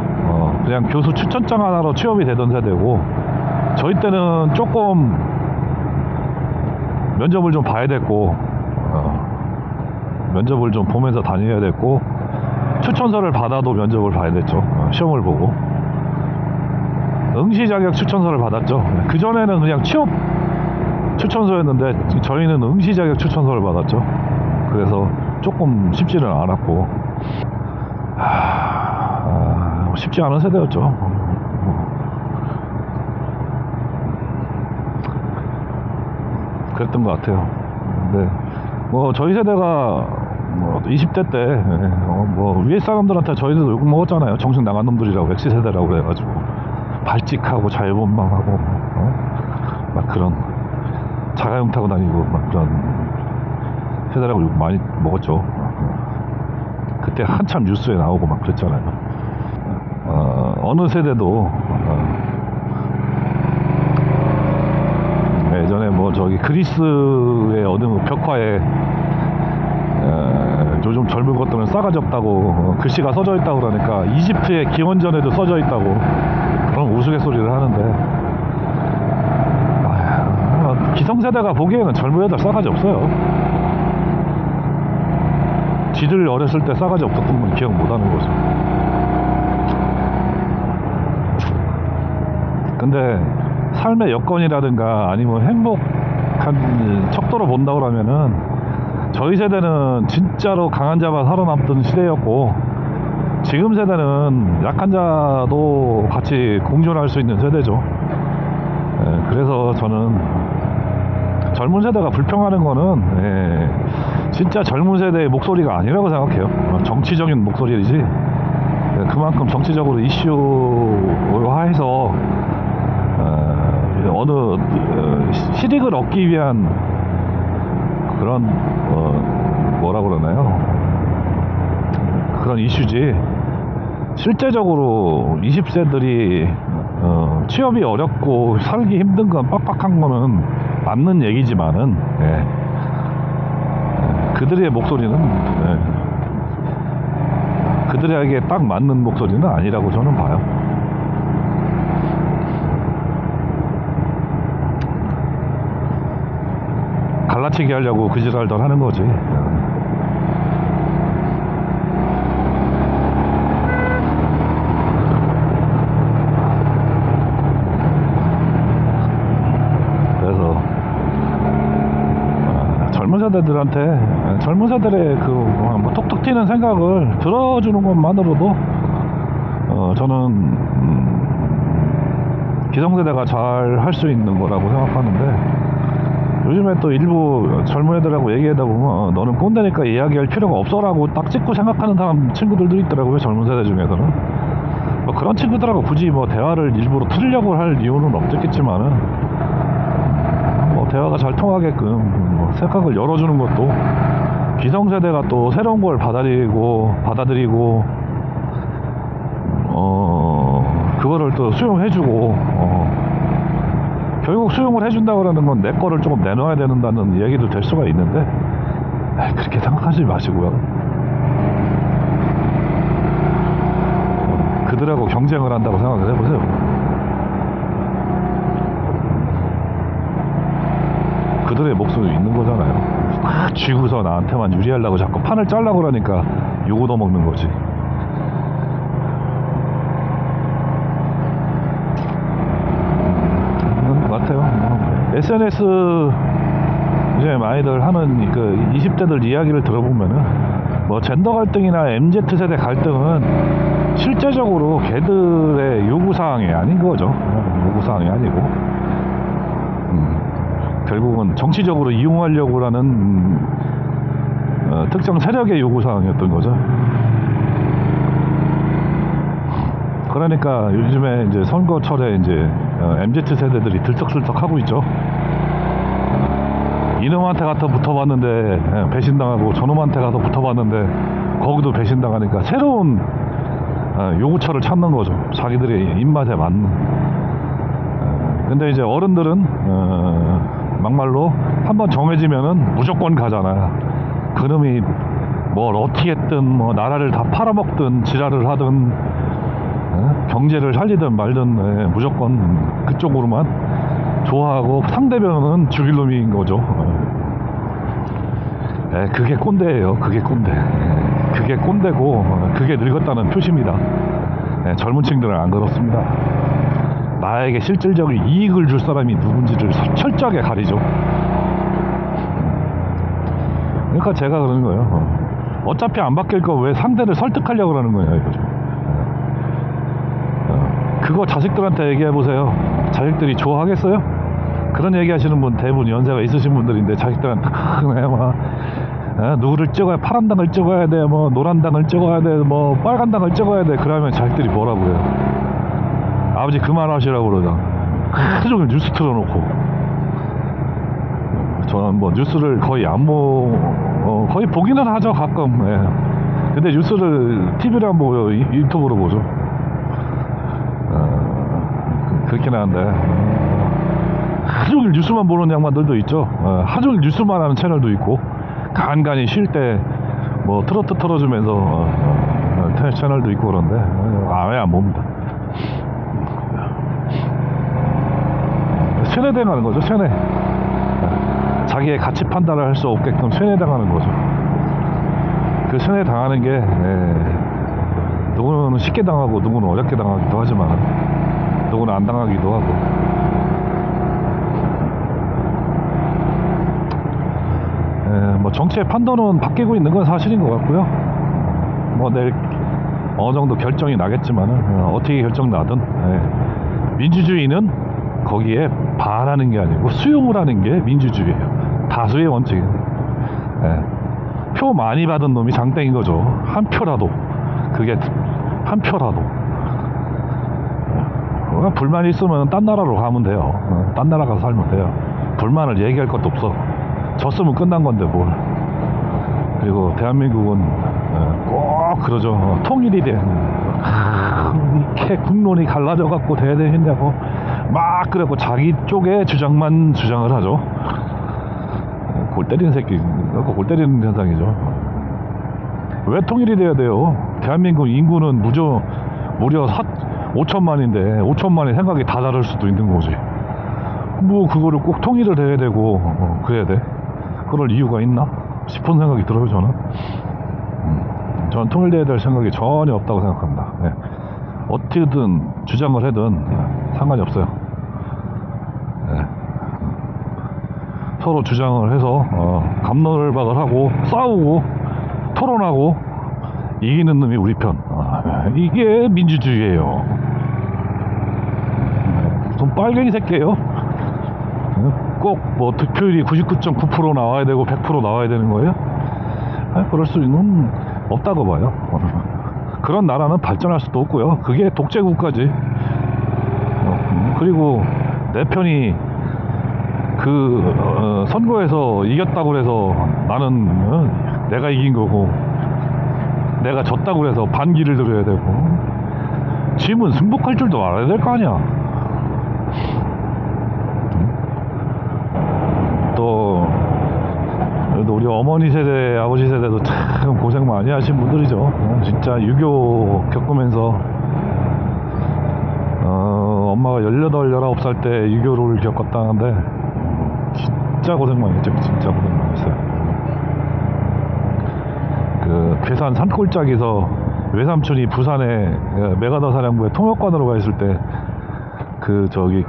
그냥 교수 추천장 하나로 취업이 되던 세대고, 저희 때는 조금 면접을 좀 봐야 됐고, 면접을 좀 보면서 다녀야 됐고, 추천서를 받아도 면접을 봐야 됐죠. 시험을 보고 응시 자격 추천서를 받았죠. 그 전에는 그냥 취업 추천서였는데 저희는 응시 자격 추천서를 받았죠. 그래서 조금 쉽지는 않았고, 쉽지 않은 세대였죠. 그랬던 것 같아요. 근데 뭐 저희 세대가 뭐 20대 때 뭐 위에 사람들한테 저희도 욕 먹었잖아요. 정신 나간 놈들이라고, X세대라고 해가지고 발칙하고 자유분방하고 막 그런 자가용 타고 다니고 막 그런 세대라고 욕 많이 먹었죠. 그때 한참 뉴스에 나오고 막 그랬잖아요. 어느 세대도 예전에 뭐 저기 그리스의 어느 벽화에 요즘 젊은 것들은 싸가지 없다고 글씨가 써져 있다고 그러니까 이집트의 기원전에도 써져 있다고 그런 우스갯소리를 하는데, 기성세대가 보기에는 젊은 애들 싸가지 없어요. 지들 어렸을 때 싸가지 없었던 건 기억 못하는 거죠. 근데 삶의 여건이라든가 아니면 행복한 척도로 본다고 하면은 저희 세대는 진짜로 강한 자만 살아남던 시대였고, 지금 세대는 약한 자도 같이 공존할 수 있는 세대죠. 그래서 저는 젊은 세대가 불평하는 거는 진짜 젊은 세대의 목소리가 아니라고 생각해요. 정치적인 목소리이지, 그만큼 정치적으로 이슈화해서 어느 실익을 얻기 위한 그런 뭐라 그러나요? 그런 이슈지, 실제적으로 20세들이 취업이 어렵고 살기 힘든 건 빡빡한 거는 맞는 얘기지만은 그들의 목소리는 그들에게 딱 맞는 목소리는 아니라고 저는 봐요. 갈라치기 하려고 그 지랄들 하는 거지. 그래서 젊은 세대들한테, 젊은 세대의 그 뭐 톡톡 튀는 생각을 들어주는 것만으로도 저는 기성세대가 잘 할 수 있는 거라고 생각하는데, 요즘에 또 일부 젊은 애들하고 얘기하다 보면 너는 꼰대니까 이야기할 필요가 없어라고 딱 찍고 생각하는 사람 친구들도 있더라고요. 젊은 세대 중에서는 뭐 그런 친구들하고 굳이 뭐 대화를 일부러 틀려고 할 이유는 없겠지만은 뭐 대화가 잘 통하게끔 뭐 생각을 열어주는 것도, 기성세대가 또 새로운 걸 받아들이고 그거를 또 수용해주고 결국 수용을 해준다고 하는 건 내 거를 조금 내놔야 된다는 얘기도 될 수가 있는데, 그렇게 생각하지 마시고요. 그들하고 경쟁을 한다고 생각을 해보세요. 그들의 목소리 있는 거잖아요. 막 쥐고서 나한테만 유리하려고 자꾸 판을 짜려고 그러니까 욕 얻어먹는 거지. 같아요. SNS 이제 많이들 하는 그 20대들 이야기를 들어보면은 뭐 젠더 갈등이나 MZ세대 갈등은 실제적으로 걔들의 요구사항이 아닌 거죠. 요구사항이 아니고 결국은 정치적으로 이용하려고 하는 특정 세력의 요구사항이었던 거죠. 그러니까 요즘에 이제 선거철에 이제 MZ 세대들이 들썩들썩 하고 있죠. 이놈한테 가서 붙어봤는데 배신당하고, 저놈한테 가서 붙어봤는데 거기도 배신당하니까 새로운 요구처를 찾는 거죠. 자기들의 입맛에 맞는. 근데 이제 어른들은 막말로 한번 정해지면은 무조건 가잖아. 그놈이 뭘 어떻게 했든 뭐 나라를 다 팔아먹든 지랄을 하든 경제를 살리든 말든 무조건 그쪽으로만 좋아하고 상대방은 죽일 놈인 거죠. 그게 꼰대예요. 그게 꼰대. 그게 꼰대고 그게 늙었다는 표시입니다. 젊은 층들은 안 그렇습니다. 나에게 실질적인 이익을 줄 사람이 누군지를 철저하게 가리죠. 그러니까 제가 그러는 거예요. 어차피 안 바뀔 거 왜 상대를 설득하려고 그러는 거냐 이거죠. 그거 자식들한테 얘기해 보세요. 자식들이 좋아하겠어요? 그런 얘기 하시는 분 대부분 연세가 있으신 분들인데 자식들한테 그냥 막 누구를 찍어야 파란 당을 찍어야 돼, 뭐 노란 당을 찍어야 돼, 뭐 빨간 당을 찍어야 돼. 그러면 자식들이 뭐라고 해요? 아버지 그만하시라고 그러잖아. 하루 종일 뉴스 틀어놓고. 저는 뭐 뉴스를 거의 거의 보기는 하죠 가끔. 근데 뉴스를 TV로 안 보고요, 유튜브로 보죠. 그렇긴 한데 하루 종일 뉴스만 보는 양반들도 있죠. 하루 종일 뉴스만 하는 채널도 있고, 간간히 쉴 때 뭐 트로트 틀어주면서 채널도 있고 그런데 왜 안 봅니다. 세뇌당하는 거죠. 세뇌. 자기의 가치 판단을 할 수 없게끔 세뇌당하는 거죠. 그 세뇌당하는 게 누구는 쉽게 당하고 누구는 어렵게 당하기도 하지만 누구는 안 당하기도 하고. 뭐 정치의 판도는 바뀌고 있는 건 사실인 것 같고요. 뭐 내일 어느 정도 결정이 나겠지만은 어떻게 결정 나든 민주주의는 거기에 반하는 게 아니고 수용을 하는 게 민주주의예요. 다수의 원칙은. 표 많이 받은 놈이 장땡인 거죠. 한 표라도. 그게 한 표라도. 불만 있으면 딴 나라로 가면 돼요. 딴 나라 가서 살면 돼요. 불만을 얘기할 것도 없어. 졌으면 끝난 건데 뭘. 그리고 대한민국은 꼭 그러죠. 통일이 돼. 이렇게 국론이 갈라져 갖고 대대했냐고 막 그래고 자기 쪽의 주장만 주장을 하죠. 골 때리는 새끼, 골 때리는 현상이죠. 왜 통일이 돼야 돼요? 대한민국 인구는 무려 5천만인데 5천만의 생각이 다 다를 수도 있는 거지. 뭐 그거를 꼭 통일을 해야 되고 그래야 돼? 그럴 이유가 있나 싶은 생각이 들어요. 저는 통일돼야 될 생각이 전혀 없다고 생각합니다. 어떻게든 주장을 해든 상관이 없어요. 서로 주장을 해서 갑론을박을 하고 싸우고 토론하고 이기는 놈이 우리 편. 이게 민주주의예요. 좀 빨갱이 새끼예요. 꼭 뭐 득표율이 99.9% 나와야 되고 100% 나와야 되는 거예요? 그럴 수는 없다고 봐요. 그런 나라는 발전할 수도 없고요. 그게 독재국가지. 그리고 내 편이 선거에서 이겼다고 해서 나는 내가 이긴 거고, 내가 졌다고 해서 반기를 들어야 되고, 짐은 승복할 줄도 알아야 될 거 아니야. 그래도 우리 어머니 세대, 아버지 세대도 참 고생 많이 하신 분들이죠. 진짜 유교 겪으면서 엄마가 18, 19살 때 유교를 겪었다는데 진짜 고생 많이 했죠. 진짜 고생 많이 했어요. 그 괴산 산골짜기에서 외삼촌이 부산에 메가더 사령부에 통역관으로 가 있을 때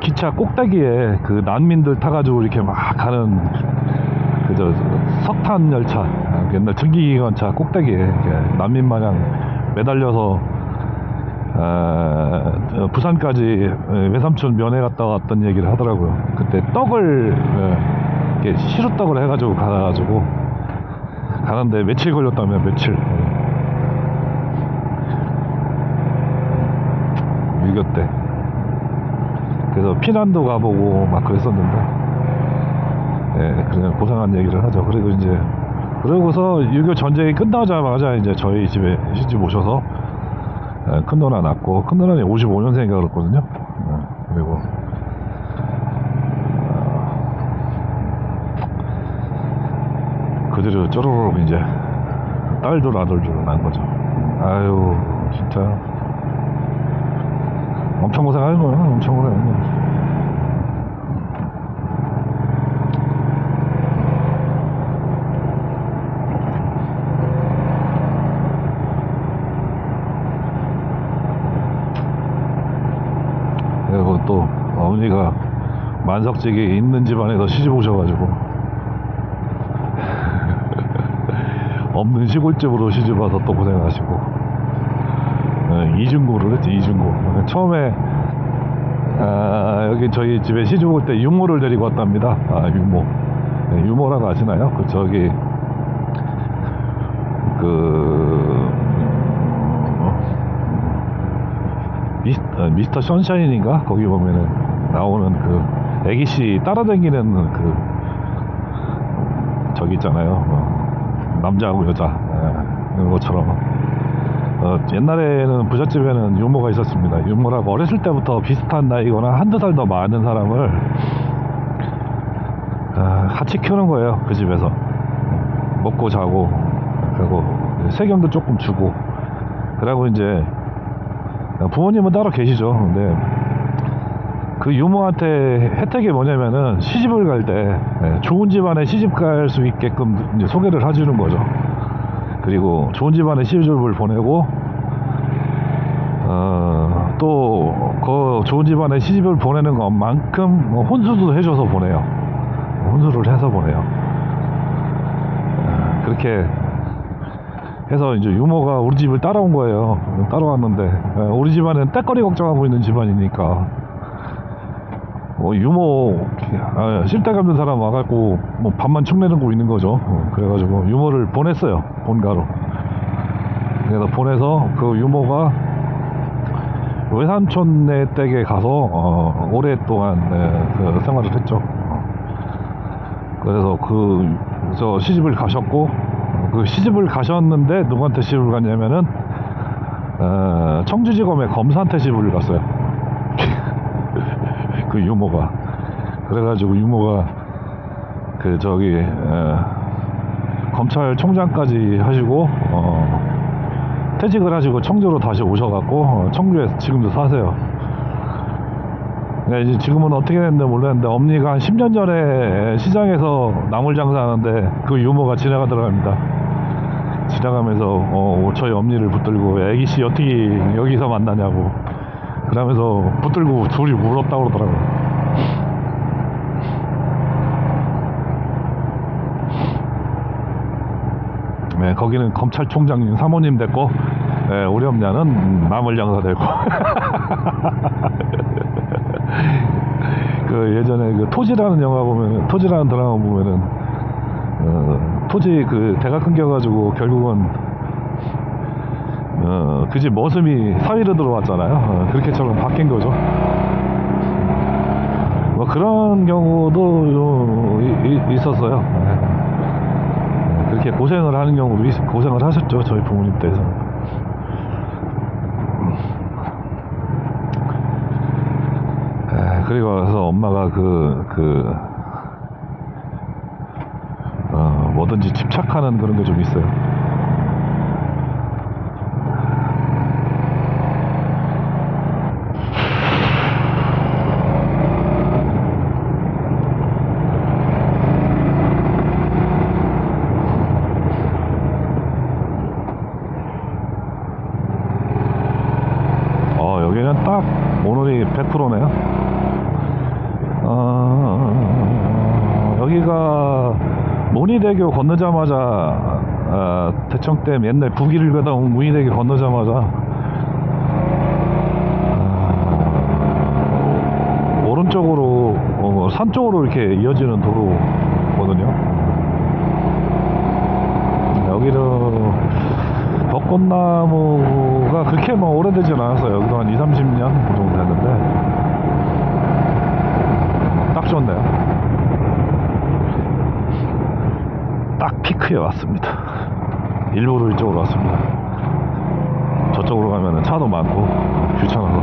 기차 꼭대기에 그 난민들 타가지고 이렇게 막 가는 석탄 열차, 옛날 증기기관차 꼭대기에 난민 마냥 매달려서 부산까지 외삼촌 면회 갔다 왔던 얘기를 하더라고요. 그때 떡을 시루떡을 해가지고 가가지고 가는데 며칠 걸렸다며. 며칠. 6.25 때. 그래서 피난도 가보고 막 그랬었는데, 그냥 고생한 얘기를 하죠. 그리고 그러고서 6.25 전쟁이 끝나자마자 이제 저희 집에 시집 오셔서 큰 누나 낳고, 큰 누나는 55년생인가 그렇거든요. 그리고 그대로 쪼르륵 이제 딸들 아들들 낳은 거죠. 아유 진짜 엄청 고생하는 거야. 엄청 고생하는 거야. 그리고 또 어머니가 만석직이 있는 집안에서 시집 오셔가지고 없는 시골집으로 시집 와서 또 고생하시고 이중고를 했지. 이중고. 처음에 여기 저희 집에 시집 올 때 유모를 데리고 왔답니다. 유모. 유모라고 아시나요? 그 저기 미스터 선샤인인가? 거기 보면은 나오는 그 애기씨 따라다니는 그 저기 있잖아요. 남자하고 여자 그런 것처럼 옛날에는 부잣집에는 유모가 있었습니다. 유모라고 어렸을 때부터 비슷한 나이거나 한두 살 더 많은 사람을 같이 키우는 거예요. 그 집에서 먹고 자고, 그리고 세금도 조금 주고, 그러고 이제 부모님은 따로 계시죠. 근데 그 유모한테 혜택이 뭐냐면은 시집을 갈 때 좋은 집안에 시집 갈 수 있게끔 이제 소개를 해주는 거죠. 그리고 좋은 집안에 시집을 보내고 또 그 좋은 집안에 시집을 보내는 것만큼 혼수도 해줘서 보내요. 혼수를 해서 보내요. 그렇게 해서 이제 유모가 우리 집을 따라온 거예요. 따라왔는데 우리 집안은 때거리 걱정하고 있는 집안이니까 유모 실대 감는 사람 와갖고 뭐 밥만 축내고 있는 거죠. 그래가지고 유모를 보냈어요. 본가로. 그래서 보내서 그 유모가 외삼촌네 댁에 가서 오랫동안 그 생활을 했죠. 그래서 저 시집을 가셨고, 그 시집을 가셨는데 누구한테 시집을 갔냐면은 청주지검의 검사한테 시집을 갔어요. 그 유모가. 그래가지고 유모가 그 저기 검찰총장까지 하시고 퇴직을 하시고 청주로 다시 오셔갖고 청주에서 지금도 사세요. 이제 지금은 어떻게 됐는지 모르겠는데 엄니가 한 10년 전에 시장에서 나물 장사하는데 그 유모가 지나가더랍니다. 지나가면서 저희 엄니를 붙들고 애기씨 어떻게 여기서 만나냐고 그러면서 붙들고 둘이 울었다고 그러더라고요. 네, 거기는 검찰총장님 사모님 됐고, 우리 엄냐는 나물 장사 되고. 그 예전에 그 토지라는 영화 보면, 토지라는 드라마 보면은 토지 그 대가 끊겨가지고 결국은 그 집 머슴이 사위로 들어왔잖아요. 그렇게처럼 바뀐 거죠. 뭐 그런 경우도 있었어요. 그렇게 고생을 하는 경우도 고생을 하셨죠. 저희 부모님 때에서. 그리고 나서 엄마가 뭐든지 집착하는 그런 게 좀 있어요. 여기는 딱 오늘이 100%네요. 여기가 문의대교 건너자마자 대청댐 옛날 북이를 가다 온 문의대교 건너자마자 오른쪽으로 산 쪽으로 이렇게 이어지는 도로거든요. 여기는 벚꽃나무가 그렇게 뭐 오래되진 않았어요. 여기도 한 20-30년 정도 됐는데 딱 좋네요. 딱 피크에 왔습니다. 일부러 이쪽으로 왔습니다. 저쪽으로 가면은 차도 많고 귀찮아서.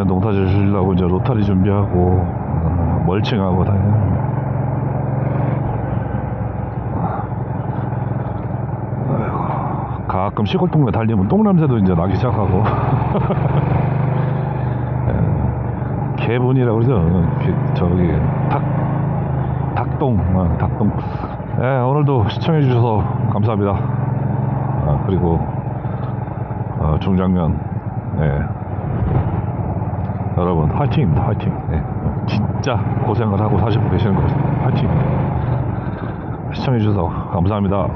농사 지으려고 이제 로타리 준비하고 멀칭하고 다녀요. 아이고, 가끔 시골 동네 달리면 똥냄새도 이제 나기 시작하고. 개분이라고 그러죠. 저기 닭동. 네, 오늘도 시청해 주셔서 감사합니다. 그리고 중장년, 네, 여러분 화이팅입니다. 화이팅. 네, 진짜 고생을 하고 사시고 계시는 것 같습니다. 화이팅. 시청해 주셔서 감사합니다.